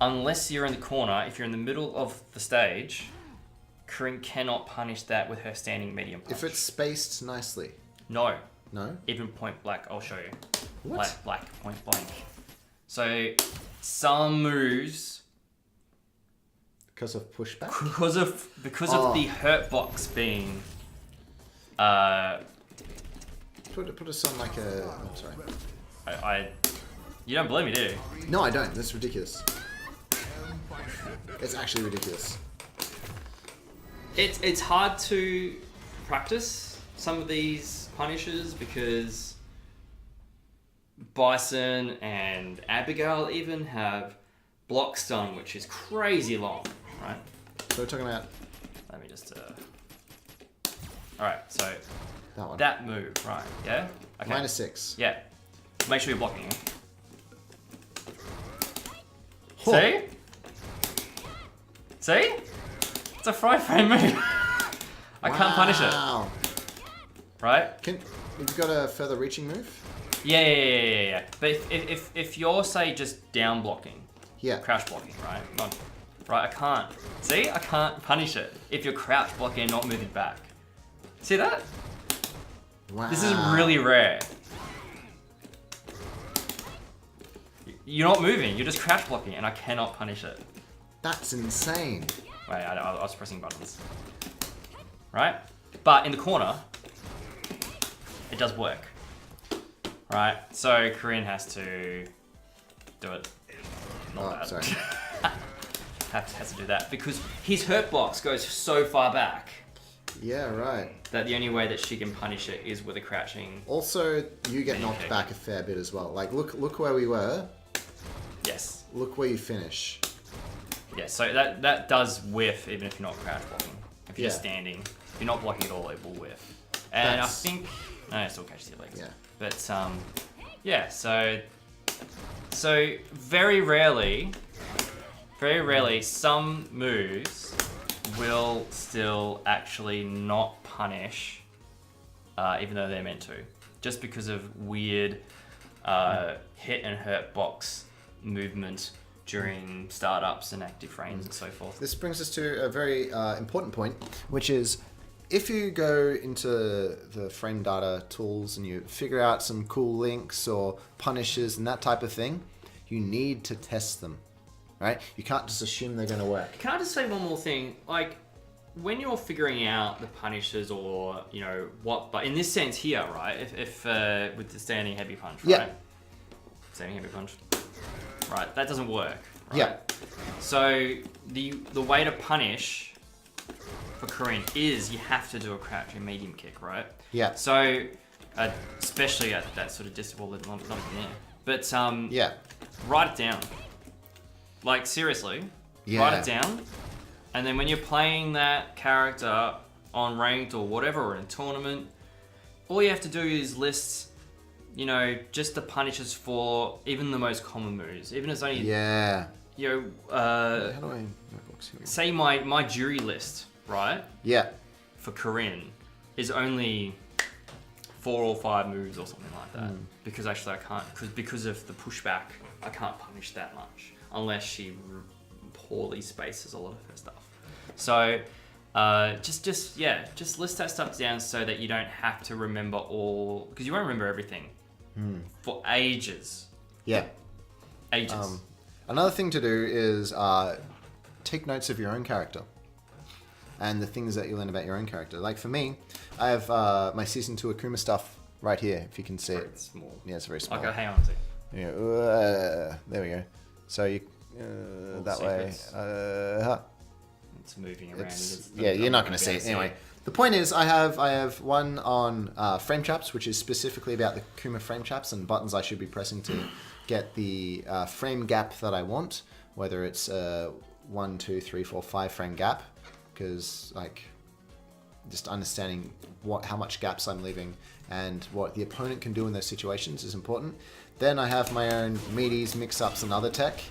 Unless you're in the corner, if you're in the middle of the stage, Corinne cannot punish that with her standing medium punch. If it's spaced nicely. No. No? Even point blank, I'll show you. What? Black, point blank. So, some moves... Because of pushback? Because of the hurt box being... Put us on like a... I'm sorry. You don't believe me, do you? No, I don't. That's ridiculous. It's actually ridiculous. It's hard to practice some of these punishes because Bison and Abigail even have block stun, which is crazy long, right? So we're talking about Let me just. Alright, so that one. that move, right? Yeah. Okay. -6. Yeah. Make sure you're blocking. Oh. See? See? It's a 5-frame move. I can't punish it. Wow. Right? You've got a further reaching move? Yeah. But if you're, say, just down blocking, Yeah. crouch blocking, right? Come on. Right, I can't. See? I can't punish it if you're crouch blocking and not moving back. See that? Wow. This is really rare. You're not moving, you're just crouch blocking, and I cannot punish it. That's insane. Wait, I was pressing buttons. Right? But in the corner, it does work. Right? So Corinne has to do it. Not bad. Sorry. has to do that because his hurt box goes so far back Yeah, right. that the only way that she can punish it is with a crouching. Also, you get Mini knocked kick. back a fair bit as well. Like, look where we were. Yes. Look where you finish. Yeah, so that does whiff even if you're not crouch blocking. If you're Yeah. standing, if you're not blocking at all, it will whiff. And That's- I think no, it still catches your legs. Yeah. But yeah. So very rarely, some moves will still actually not punish, even though they're meant to, just because of weird hit and hurt box movement during startups and active frames and so forth. This brings us to a very important point, which is if you go into the frame data tools and you figure out some cool links or punishes and that type of thing, you need to test them, right? You can't just assume they're going to work. Can I just say one more thing? Like, when you're figuring out the punishes or, you know, what, but in this sense here, right, if with the standing heavy punch, right? Yeah. Standing heavy punch. Right, that doesn't work. Right? Yeah. So the way to punish for Corinne is you have to do a crouching medium kick, right? Yeah. So especially at that sort of distance, well, not even there. But Yeah. write it down. Like seriously, Yeah. write it down. And then when you're playing that character on ranked or whatever, or in a tournament, all you have to do is list, you know, just the punishes for even the most common moves. Even if it's only, Yeah. you know, How do I... Notebooks, here we go. say my jury list, right, Yeah. for Corinne is only 4 or 5 moves or something like that. Because actually I can't, because of the pushback, I can't punish that much unless she poorly spaces a lot of her stuff. So just list that stuff down so that you don't have to remember all, because you won't remember everything for ages. Yeah. Ages. Another thing to do is take notes of your own character and the things that you learn about your own character. Like for me, I have my Season 2 Akuma stuff right here, if you can see it. It's small. Yeah, it's very small. Okay, hang on a second. Yeah, there we go. So you that way. secrets. It's moving around. Yeah, you're not going to see it anyway. The point is, I have one on frame traps, which is specifically about the Kuma frame traps and buttons I should be pressing to get the frame gap that I want, whether it's 1, 2, 3, 4, 5 frame gap, because like just understanding how much gaps I'm leaving and what the opponent can do in those situations is important. Then I have my own meaties, mix-ups, and other tech,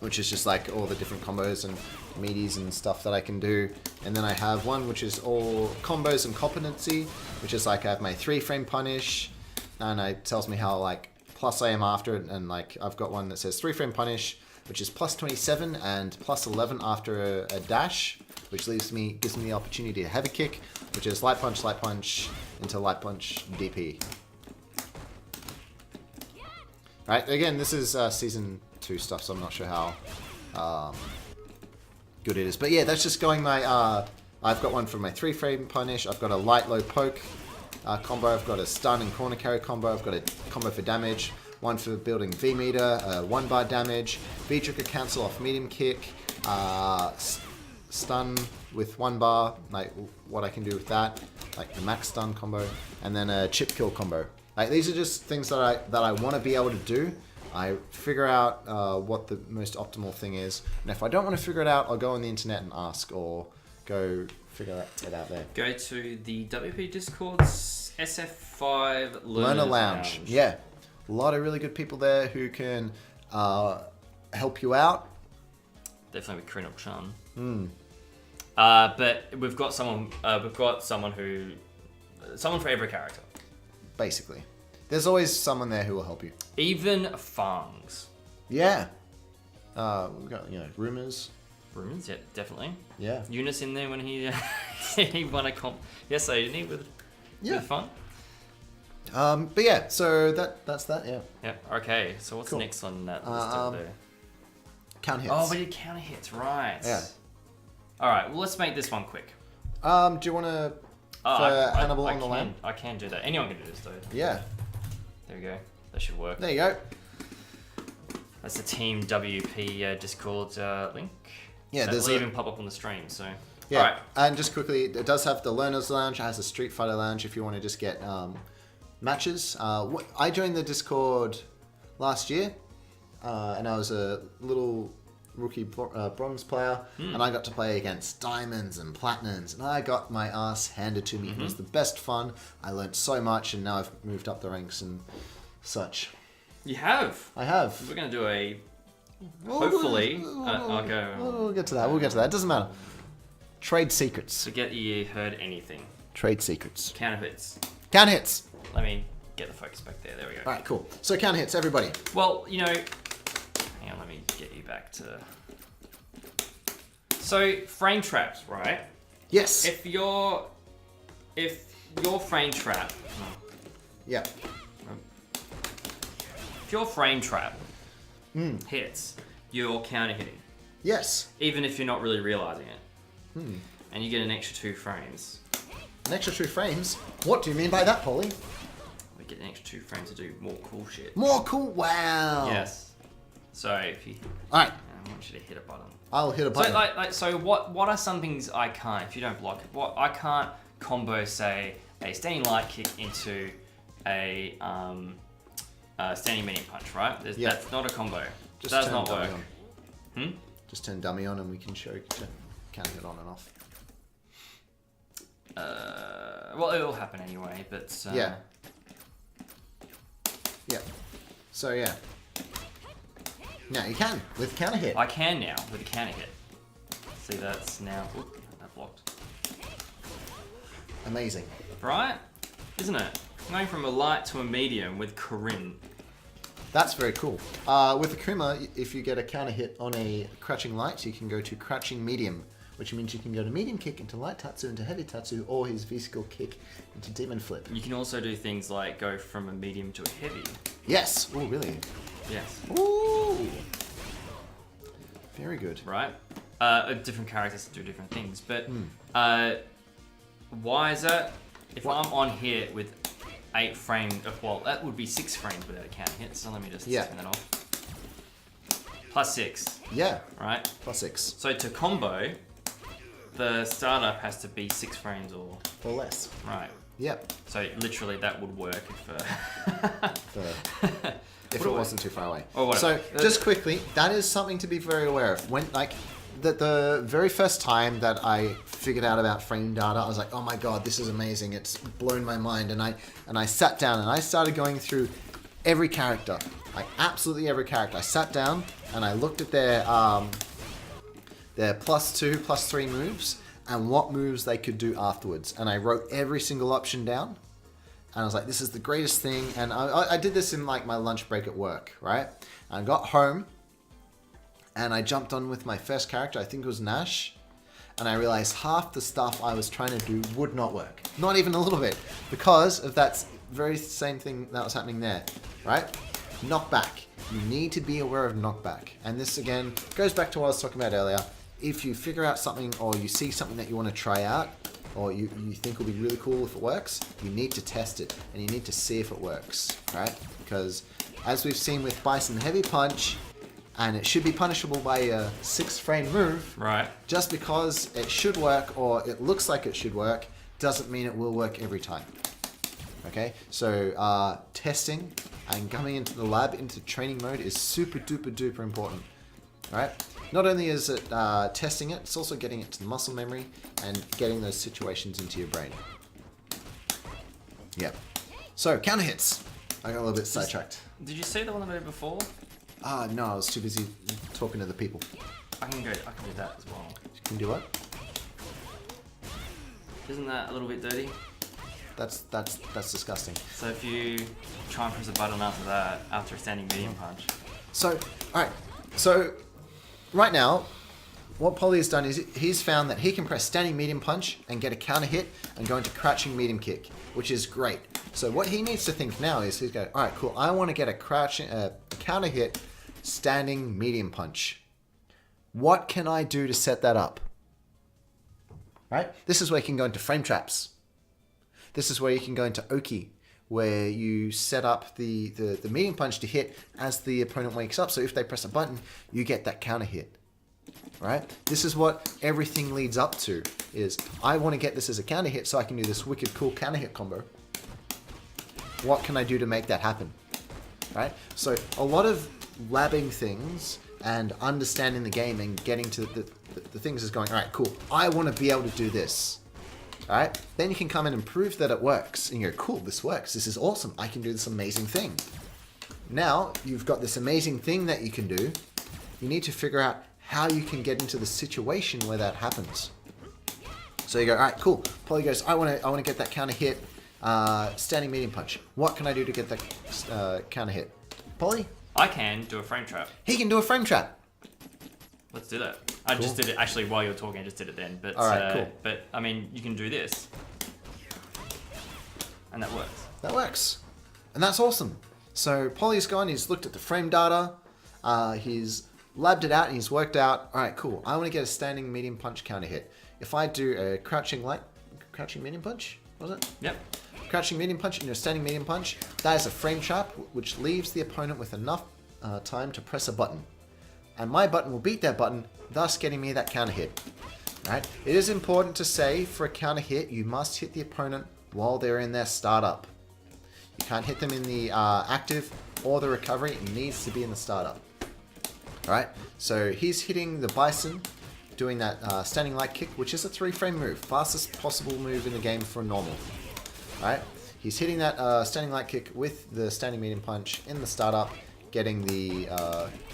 which is just like all the different combos and meaties and stuff that I can do. And then I have one which is all combos and competency, which is like I have my 3-frame punish, and it tells me how like plus I am after it, and like I've got one that says 3-frame punish, which is plus 27 and plus 11 after a dash, which gives me the opportunity to heavy kick, which is light punch into light punch DP. Right, again, this is Season 2 stuff, so I'm not sure how good it is. But yeah, that's just going my... I've got one for my 3-frame punish, I've got a light-low poke combo, I've got a stun and corner carry combo, I've got a combo for damage, one for building V-meter, 1-bar damage, V-trigger cancel off medium kick, stun with 1 bar, like what I can do with that, like the max stun combo, and then a chip kill combo. Like these are just things that I want to be able to do, I figure out what the most optimal thing is. And if I don't want to figure it out, I'll go on the internet and ask, or go figure it out there. Go to the WP Discord's SF5 Learner Lounge. Yeah. A lot of really good people there who can help you out. Definitely with Krenok Chan. But we've got someone for every character. Basically. There's always someone there who will help you. Even Fangs. Yeah. We've got, Rumors. Rumors, yeah, definitely. Yeah. Eunice in there when he he won a comp. Yes, so didn't he with fun? But yeah, so that's that, yeah. Yeah, okay. So what's Cool. the next on that list over there? Count hits. Oh, we did counter hits, right. Yeah. Alright, well let's make this one quick. Do you want to Hannibal on the land? I can do that. Anyone can do this though. Yeah. There we go. That should work. There you go. That's the Team WP Discord link. Yeah, That'll even pop up on the stream, so... Yeah, Alright. and just quickly, it does have the Learner's Lounge. It has a Street Fighter Lounge if you want to just get matches. I joined the Discord last year, and I was a little rookie bronze player, and I got to play against diamonds and platinums, and I got my ass handed to me. It was the best fun. I learned so much, and now I've moved up the ranks and such. You have? I have. We're going to do a... Hopefully... I'll go... We'll get to that. We'll get to that. It doesn't matter. Trade secrets. Forget you heard anything. Trade secrets. Counter hits. Count hits. Let me get the focus back there. There we go. All right, cool. So count hits, everybody. Well, hang on, let me get you back to... So, frame traps, right? Yes. If your frame trap... Yeah. If your frame trap hits, you're counter hitting. Yes. Even if you're not really realizing it. And you get an extra 2 frames. An extra 2 frames? What do you mean by that, Polly? We get an extra 2 frames to do more cool shit. More cool? Wow. Yes. So if you... Alright. I want you to hit a button. I'll hit a button. So what are some things I can't, if you don't block it, I can't combo, say, a standing light kick into a standing medium punch, right? That's not a combo. Just does turn not dummy work. Just turn dummy on and we can show count it on and off. Well, it'll happen anyway, but... Yeah. Yeah. So, yeah. Now you can, with counter hit. I can now, with a counter hit. See, that's now... Oop, that blocked. Amazing. Right? Isn't it? Going from a light to a medium with Corinne. That's very cool. With the Kuma, if you get a counter hit on a crouching light, you can go to crouching medium, which means you can go to medium kick into light tatsu into heavy tatsu, or his V-skill kick into demon flip. You can also do things like go from a medium to a heavy. Yes. Oh, really? Yes. Ooh. Very good. Right? Different characters do different things, but why is that? If I'm on here with 8 frames, well, that would be 6 frames without a counter hit, so let me just turn that off. Plus 6. Yeah. Right? Plus 6. So to combo, the startup has to be 6 frames or less. Right. Yep. So literally that would work if it wasn't too far away. Or so whatever. just quickly, that is something to be very aware of. When the very first time that I figured out about frame data, I was like, oh my god, this is amazing. It's blown my mind. And I sat down and I started going through every character, like absolutely every character. I sat down and I looked at their +2, +3 moves and what moves they could do afterwards. And I wrote every single option down. And I was like, this is the greatest thing. And I did this in like my lunch break at work, right? And I got home and I jumped on with my first character, I think it was Nash. And I realized half the stuff I was trying to do would not work. Not even a little bit. Because of that very same thing that was happening there, right? Knockback. You need to be aware of knockback. And this again goes back to what I was talking about earlier. If you figure out something or you see something that you want to try out, or you think will be really cool if it works, you need to test it and you need to see if it works, right? Because as we've seen with Bison Heavy Punch, and it should be punishable by a 6-frame move, right? Just because it should work or it looks like it should work, doesn't mean it will work every time. Okay, so testing and coming into the lab, into training mode is super duper duper important. Alright, not only is it testing it, it's also getting it to the muscle memory and getting those situations into your brain. Yep. So, counter hits. I got a little bit sidetracked. Did you see the one I made before? No, I was too busy talking to the people. I can do that as well. You can do what? Isn't that a little bit dirty? That's disgusting. So if you try and press a button after that, after a standing medium punch. So, alright. So, right now, what Polly has done is he's found that he can press standing medium punch and get a counter hit and go into crouching medium kick, which is great. So what he needs to think now is he's going, alright, cool, I want to get a counter hit standing medium punch. What can I do to set that up? Right? This is where you can go into frame traps. This is where you can go into Oki, where you set up the medium punch to hit as the opponent wakes up. So if they press a button, you get that counter hit. Right? This is what everything leads up to, is I want to get this as a counter hit so I can do this wicked cool counter hit combo. What can I do to make that happen? Right? So a lot of labbing things and understanding the game and getting to the things is going, all right, cool, I want to be able to do this. All right? Then you can come in and prove that it works. And you go, cool, this works. This is awesome. I can do this amazing thing. Now you've got this amazing thing that you can do. You need to figure out how you can get into the situation where that happens. So you go, all right, cool. Polly goes, I want to get that counter hit, standing medium punch. What can I do to get that counter hit? Polly? I can do a frame trap. He can do a frame trap. Let's do that. I just did it actually while you were talking. I just did it then. But all right, cool. But I mean, you can do this, and that works. That works, and that's awesome. So Polly's gone. He's looked at the frame data. He's labbed it out and he's worked out. All right, cool. I want to get a standing medium punch counter hit. If I do a crouching medium punch, was it? Yep. Crouching medium punch into a standing medium punch. That is a frame trap, which leaves the opponent with enough time to press a button. And my button will beat their button, thus getting me that counter hit. Right? It is important to say for a counter hit, you must hit the opponent while they're in their startup. You can't hit them in the active or the recovery. It needs to be in the startup. Alright, so he's hitting the Bison, doing that standing light kick, which is a 3-frame move. Fastest possible move in the game for a normal. Alright, he's hitting that standing light kick with the standing medium punch in the startup, getting the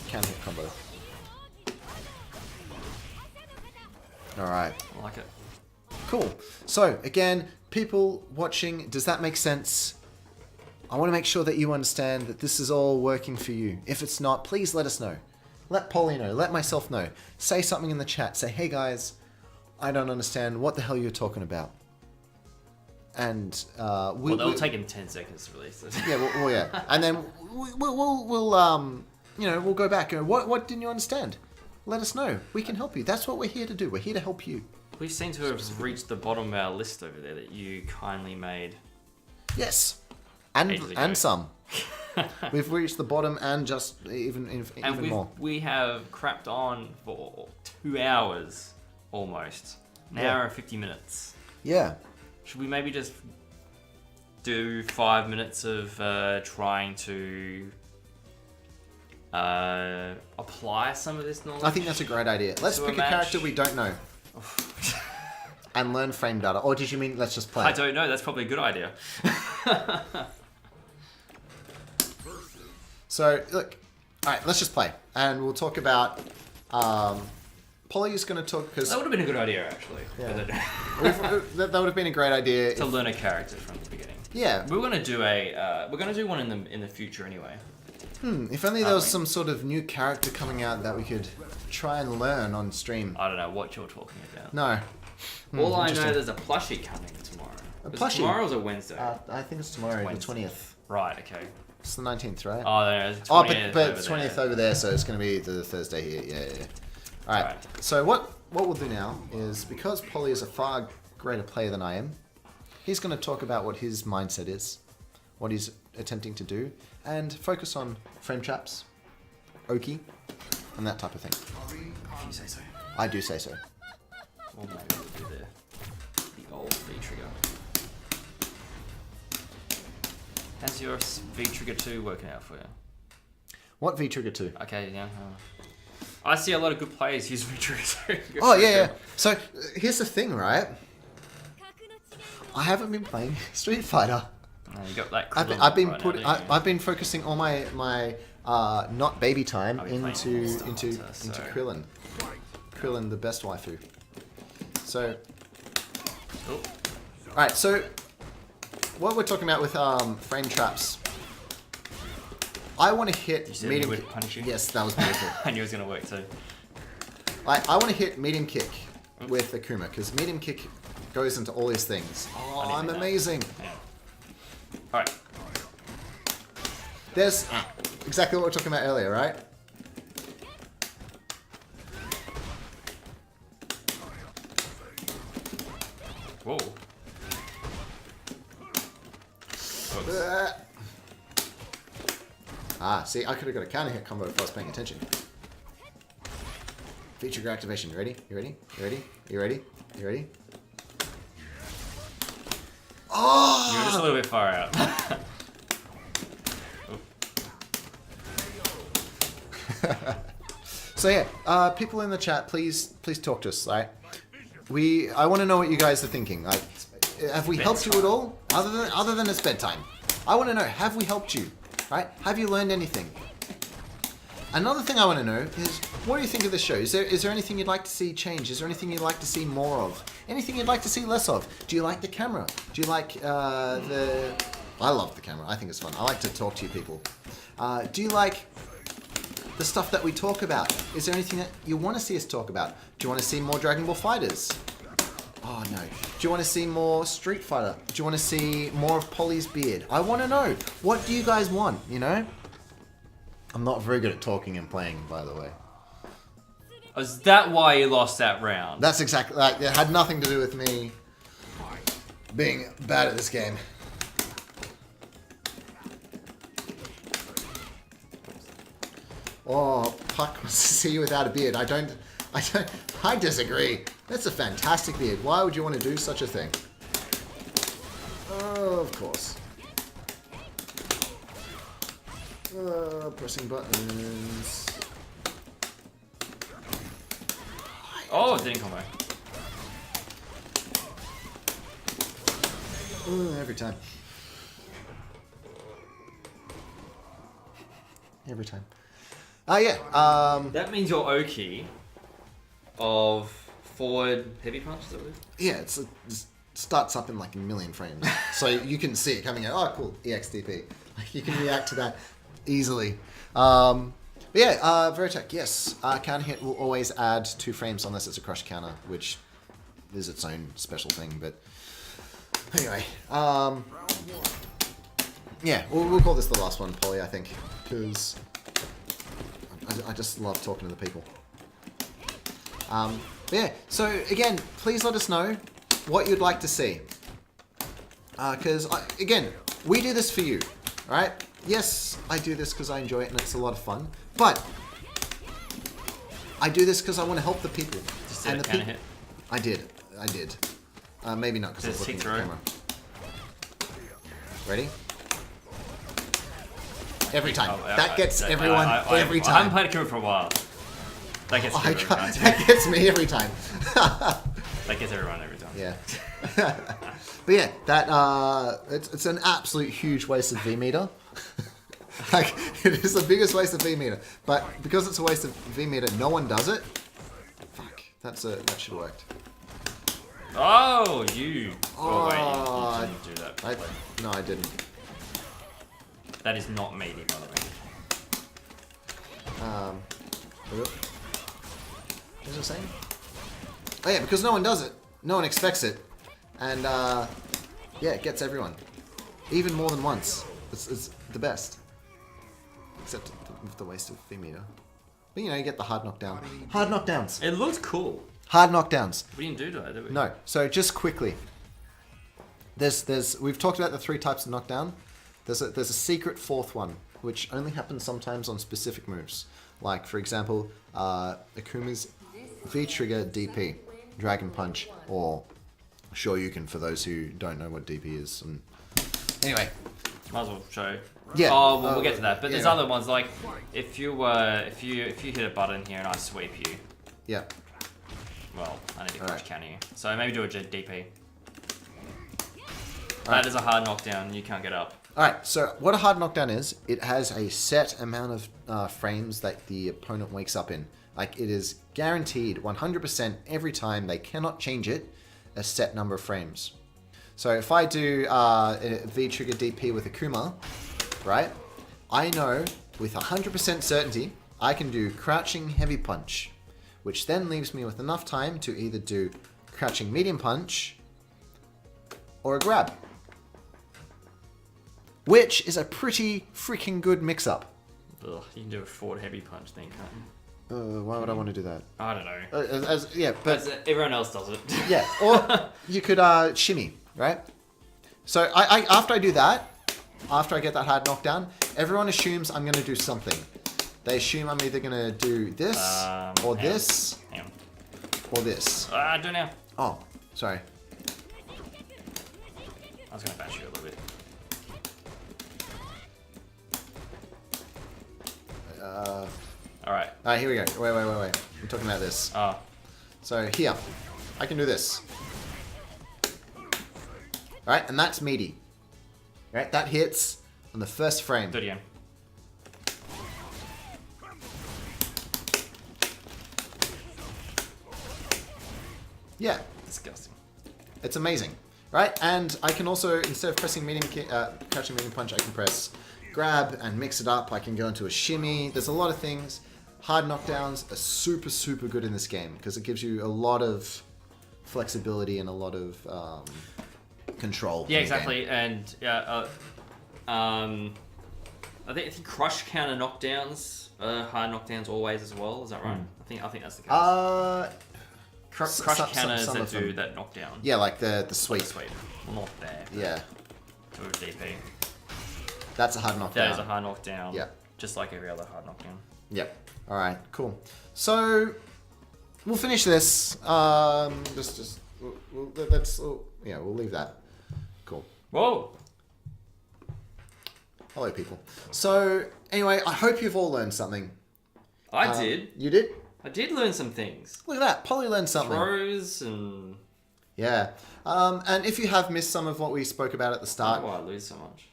counter hit combo. Alright. I like it. Cool. So, again, people watching, does that make sense? I want to make sure that you understand that this is all working for you. If it's not, please let us know. Let Polly know. Let myself know. Say something in the chat. Say, hey guys, I don't understand what the hell you're talking about. And it'll take him 10 seconds to release this. Yeah, well, yeah. And then we'll go back and what didn't you understand? Let us know. We can help you. That's what we're here to do. We're here to help you. We seem to have reached the bottom of our list over there that you kindly made. Yes. And some. We've reached the bottom and just even more. We have crapped on for 2 hours almost. An hour and 50 minutes. Yeah. Should we maybe just do 5 minutes of trying to apply some of this knowledge? I think that's a great idea. Let's pick a character we don't know. And learn frame data. Or did you mean let's just play? I don't know. That's probably a good idea. So, look. Alright, let's just play. And we'll talk about... Polly is going to talk... Cause that would have been a good idea, actually. Yeah. That would have been a great idea. To learn a character from the beginning. Yeah. We're going to do one in the future anyway. If only there was some sort of new character coming out that we could try and learn on stream. I don't know what you're talking about. No. All I know, there's a plushie coming tomorrow. A plushie? Tomorrow or Wednesday? I think it's tomorrow, the 20th. Right, okay. It's the 19th, right? Oh, no, it's the 20th but it's 20th over there, so it's going to be the Thursday here. Yeah. Alright, so what we'll do now is, because Polly is a far greater player than I am, he's going to talk about what his mindset is, what he's attempting to do, and focus on frame traps, Oki, and that type of thing. If you say so. I do say so. Or maybe we'll do the old V trigger. How's your V-Trigger 2 working out for you? What V-Trigger 2? Okay, yeah. I see a lot of good players use V-Trigger 2. Oh, yeah. So, here's the thing, right? I haven't been playing Street Fighter. No, you got that. I've been focusing all my not baby time into Krillin. Krillin, the best waifu. So, alright, so what we're talking about with frame traps. I want to hit medium kick. Yes, that was beautiful. I knew it was going to work too. I want to hit medium kick with Akuma because medium kick goes into all these things. Oh, I'm amazing. Yeah. Alright. There's exactly what we were talking about earlier, right? Whoa. See, I could have got a counter hit combo if I was paying attention. V-Trigger activation. You ready? You ready? You ready? You ready? You ready? Oh! You're just a little bit far out. So yeah, people in the chat, please talk to us. Right? I want to know what you guys are thinking. Have we helped you at all? Other than it's bedtime. I want to know, have we helped you? Right? Have you learned anything? Another thing I want to know is, what do you think of the show? Is there anything you'd like to see change? Is there anything you'd like to see more of? Anything you'd like to see less of? Do you like the camera? Do you like the... I love the camera. I think it's fun. I like to talk to you people. Do you like the stuff that we talk about? Is there anything that you want to see us talk about? Do you want to see more Dragon Ball Fighters? Oh no. Do you want to see more Street Fighter? Do you want to see more of Polly's beard? I want to know. What do you guys want, you know? I'm not very good at talking and playing, by the way. Is that why you lost that round? That's exactly... it had nothing to do with me being bad at this game. Oh, Puck wants to see you without a beard. I disagree. That's a fantastic beard. Why would you want to do such a thing? Oh, of course. Pressing buttons. Oh, it didn't come back. Every time. Every time. Yeah. That means your Oki of forward heavy punch, is that what it is? Yeah, it starts up in like a million frames. So you can see it coming out. Oh, cool. EXDP. Like you can react to that easily. But yeah, Veritech, yes. Counter hit will always add 2 frames unless it's a crush counter, which is its own special thing. But anyway, yeah, we'll call this the last one, Polly, I think. Because I just love talking to the people. But yeah, so again, please let us know what you'd like to see. Because, again, we do this for you, right? Yes, I do this because I enjoy it and it's a lot of fun. But I do this because I want to help the people. Just and the people. Hit. I did. Maybe not because I was looking at the camera. Ready? Every time. That gets everyone every time. I haven't played Akuma for a while. That gets every time. That gets me every time. That gets everyone every time. Yeah. But yeah, that it's an absolute huge waste of V-meter. Like, it is the biggest waste of V-meter. But because it's a waste of V-meter, no one does it. Fuck. That should have worked. Oh, you. Oh, wait, you didn't do that. No, I didn't. That is not meaty, by the way. What was I saying? Oh yeah, because no one does it. No one expects it. And, yeah, it gets everyone. Even more than once. It's the best. Except with the waste of V-meter. But, you know, you get the hard knockdown. Hard knockdowns. It looks cool. Hard knockdowns. We didn't do that, did we? No. So, just quickly. We've talked about the 3 types of knockdown. There's a secret 4th one, which only happens sometimes on specific moves. Like, for example, Akuma's V-Trigger DP, Dragon Punch, or Shoryuken for those who don't know what DP is. And anyway, Might as well show. Yeah. Oh, well, we'll get to that. But there's yeah. other ones like if you hit a button here and I sweep you. Yeah. Well, I need to crush Alright. counter you. So maybe do a DP. Alright. That is a hard knockdown. You can't get up. Alright, so what a hard knockdown is, it has a set amount of frames that the opponent wakes up in. Like, it is guaranteed 100% every time. They cannot change it a set number of frames. So if I do a V-trigger DP with Akuma, right, I know with 100% certainty I can do crouching heavy punch, which then leaves me with enough time to either do crouching medium punch or a grab. Which is a pretty freaking good mix-up. Ugh, you can do a forward heavy punch then, can't you? Why would I want to do that? I don't know. But Everyone else does it. yeah, or you could shimmy, right? So I after I do that, after I get that hard knockdown, everyone assumes I'm going to do something. They assume I'm either going to do this, or this, Hang on. or this. Do it now. Oh, sorry. I was going to bash you a little bit. Alright. Alright, here we go. Wait. I'm talking about this. Oh. So here, I can do this. Alright, and that's meaty. Right, that hits on the first frame. Do it again. Yeah, Disgusting. it's amazing. Right, and I can also, instead of pressing crouching medium punch, I can press grab and mix it up. I can go into a shimmy. There's a lot of things. Hard knockdowns are super, super good in this game because it gives you a lot of flexibility and a lot of control. Yeah, in the exactly. game. And I think crush counter knockdowns, hard knockdowns always as well. Is that right? I think that's the case. Crush counters some that of do them. that knockdown. Yeah, like the sweep. Sweep. Well, not there. Yeah, To a DP. that's a hard knockdown. That is a hard knockdown. Yeah. Just like every other hard knockdown. Yep. All right. Cool. So we'll finish this. We'll leave that. Cool. Whoa! Hello, people. So anyway, I hope you've all learned something. I did. You did? I did learn some things. Look at that. Polly learned something. Throws and... Yeah. And if you have missed some of what we spoke about at the start, Why do I lose so much?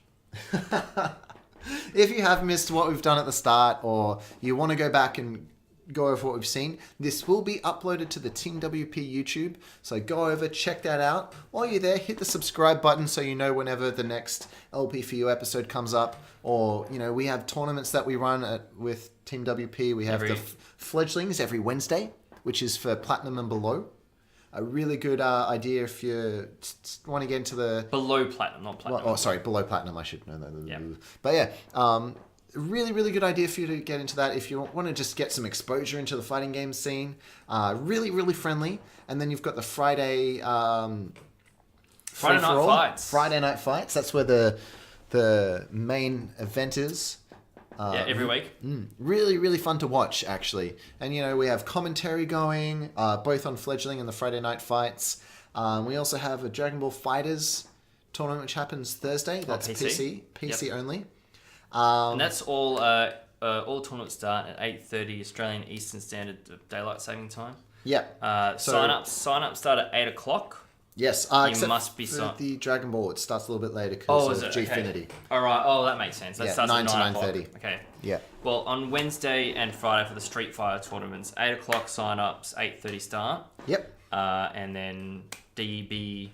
if you have missed what we've done at the start, or you want to go back and go over what we've seen, this will be uploaded to the Team WP YouTube. So go over, check that out. While you're there, hit the subscribe button so you know whenever the next LP4U episode comes up. Or, you know, we have tournaments that we run with Team WP. We have the fledglings every Wednesday, which is for Platinum and below. A really good idea if you want to get into the... Below Platinum, not Platinum. Well, sorry, below Platinum, I should know that. Yeah. But yeah, really, really good idea for you to get into that if you want to just get some exposure into the fighting game scene. Really, really friendly. And then you've got the Friday... Friday Night Fights. Friday Night Fights. That's where the main event is. Yeah, every week. Really, really fun to watch, actually. And, you know, we have commentary going, both on Fledgling and the Friday Night Fights. We also have a Dragon Ball Fighters tournament, which happens Thursday. That's PC. PC only. And that's all tournaments start at 8:30 Australian Eastern Standard Daylight Saving Time. Yep. Sign up start at 8 o'clock. Yes, You except must be for the Dragon Ball. It starts a little bit later Oh, because is of it? Okay. Gfinity. All right. Oh, that makes sense. That Yeah, starts 9 at to 9 o'clock. 9:30. Okay. Yeah. Well, on Wednesday and Friday for the Street Fighter tournaments, 8 o'clock sign-ups, 8:30 start. Yep. And then DB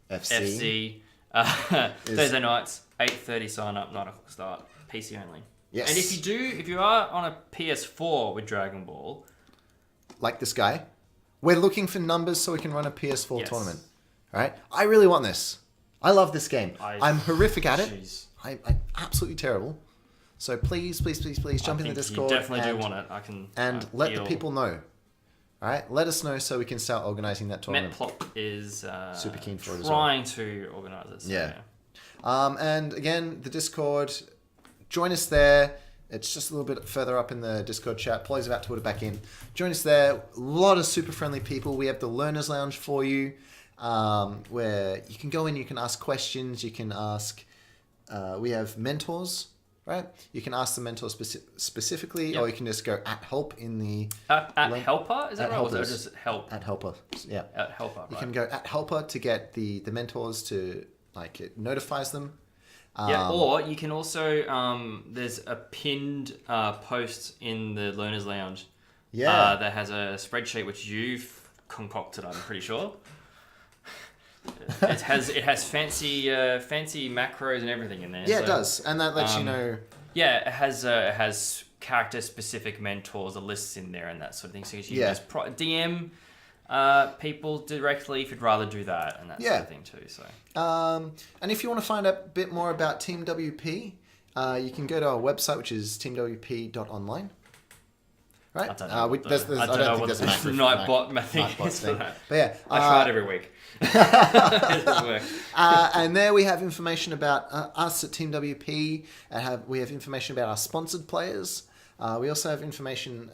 FC. Thursday nights, 8:30 sign-up, 9 o'clock start. PC only. Yes. And if you are on a PS4 with Dragon Ball, Like this guy. We're looking for numbers so we can run a PS4 Yes. tournament. All right? I really want this. I love this game. I'm horrific at it. Jeez. I'm absolutely terrible. So please jump in the Discord. You definitely do want it. I can. And let the people know. All right? Let us know so we can start organizing that tournament. Metplop is Super keen for it as well. trying to organise it. So Yeah. And again, the Discord, join us there. It's just a little bit further up in the Discord chat. Polly's about to put it back in. Join us there. A lot of super friendly people. We have the Learner's Lounge for you, where you can go in, you can ask questions, you can ask we have mentors, right? You can ask the mentor specifically, or you can just go at help in the helper. Is that right? helpers. Or just help At helper, yeah. at helper? Right. You can go at helper to get the mentors to like it notifies them. Yeah, or you can also there's a pinned post in the Learners Lounge. Yeah. That has a spreadsheet which you've concocted. I'm pretty sure. It has fancy macros and everything in there. Yeah, so, it does, and that lets you know. Yeah, it has character specific mentors, the lists in there, and that sort of thing. So you can just DM people directly if you'd rather do that, and that sort of thing too. So. And if you want to find out a bit more about Team WP, you can go to our website, which is teamwp.online. Right? I don't know. I don't think there's a Nightbot thing is for that. But yeah, I try it every week. It doesn't work. And there we have information about us at Team WP, and we have information about our sponsored players. We also have information.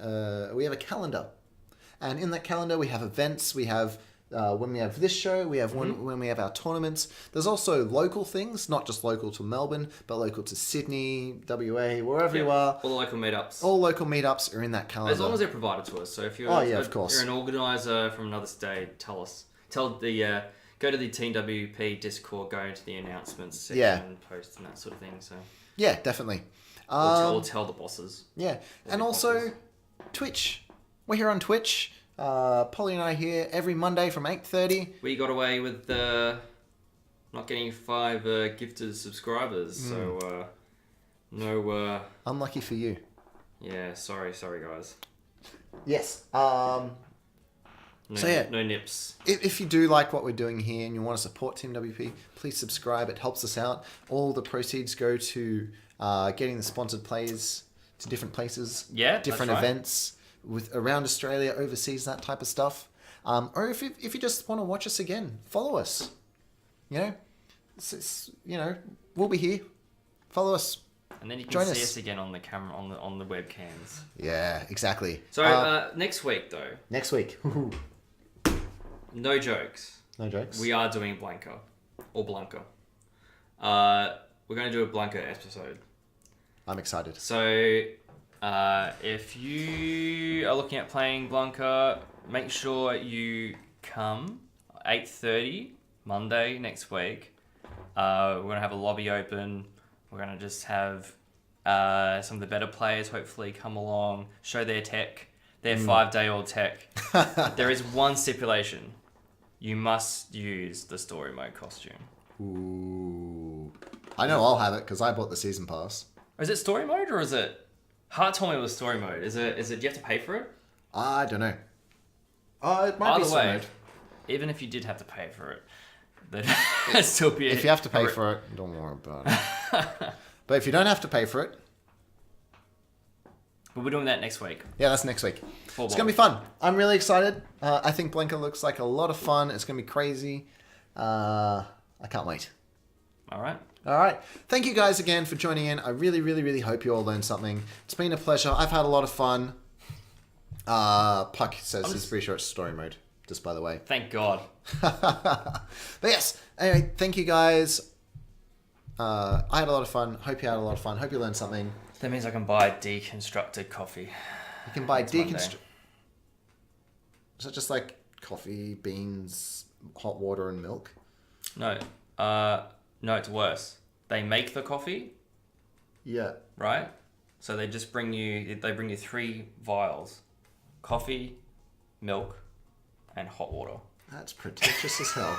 We have a calendar, and in that calendar we have events. We have when we have this show, we have when we have our tournaments. There's also local things, not just local to Melbourne, but local to Sydney, WA, wherever you are. All the local meetups. All local meetups are in that calendar. As long as they're provided to us. So if you're, of course. You're an organizer from another state, tell us. Go to the Team WP Discord, go into the announcements section, post and that sort of thing. So yeah, definitely. Or tell the bosses. Yeah, and also Twitch. We're here on Twitch. Polly and I are here every Monday from 8:30. We got away with not getting 5 gifted subscribers, so no. Unlucky for you. Yeah, sorry guys. Yes. No, So yeah, no nips. If you do like what we're doing here and you want to support Team WP, please subscribe. It helps us out. All the proceeds go to getting the sponsored players to different places, different events with around Australia, overseas, that type of stuff. Or if you just want to watch us again, follow us. We'll be here. Follow us. And then you can see us again on the camera, on the webcams. Yeah, exactly. So next week though. Next week. No jokes. No jokes. We are doing Blanca. Or Blanca. We're going to do a Blanca episode. I'm excited. So, if you are looking at playing Blanca, make sure you come 8:30 Monday next week. We're going to have a lobby open. We're going to just have some of the better players hopefully come along, show their tech, their 5-day-old tech. There is one stipulation. You must use the story mode costume. Ooh. I know I'll have it because I bought the season pass. Is it story mode or is it... Hart told me it was story mode. Is it? Do you have to pay for it? I don't know. It might be story mode. Even if you did have to pay for it, that'd still be... If you have to pay for it, don't worry about it. But if you don't have to pay for it... We'll be doing that next week. Yeah, that's next week. It's going to be fun. I'm really excited. I think Blanca looks like a lot of fun. It's going to be crazy. I can't wait. All right. Thank you guys again for joining in. I really, really, really hope you all learned something. It's been a pleasure. I've had a lot of fun. Puck says he's pretty sure it's story mode, just by the way. Thank God. But yes, anyway, thank you guys. I had a lot of fun. Hope you had a lot of fun. Hope you learned something. That means I can buy deconstructed coffee. You can buy deconstructed... Is that just like coffee, beans, hot water and milk? No. No, it's worse. They make the coffee. Yeah. Right? So they just bring you 3 vials. Coffee, milk, and hot water. That's pretentious as hell.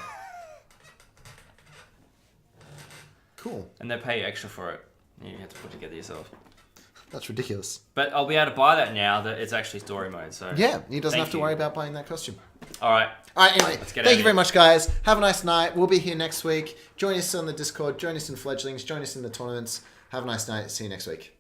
Cool. And they pay extra for it. You have to put it together yourself. That's ridiculous. But I'll be able to buy that now that it's actually story mode. So yeah, he doesn't have to worry about buying that costume. All right. Anyway, thank you very much, guys. Have a nice night. We'll be here next week. Join us on the Discord. Join us in Fledglings. Join us in the tournaments. Have a nice night. See you next week.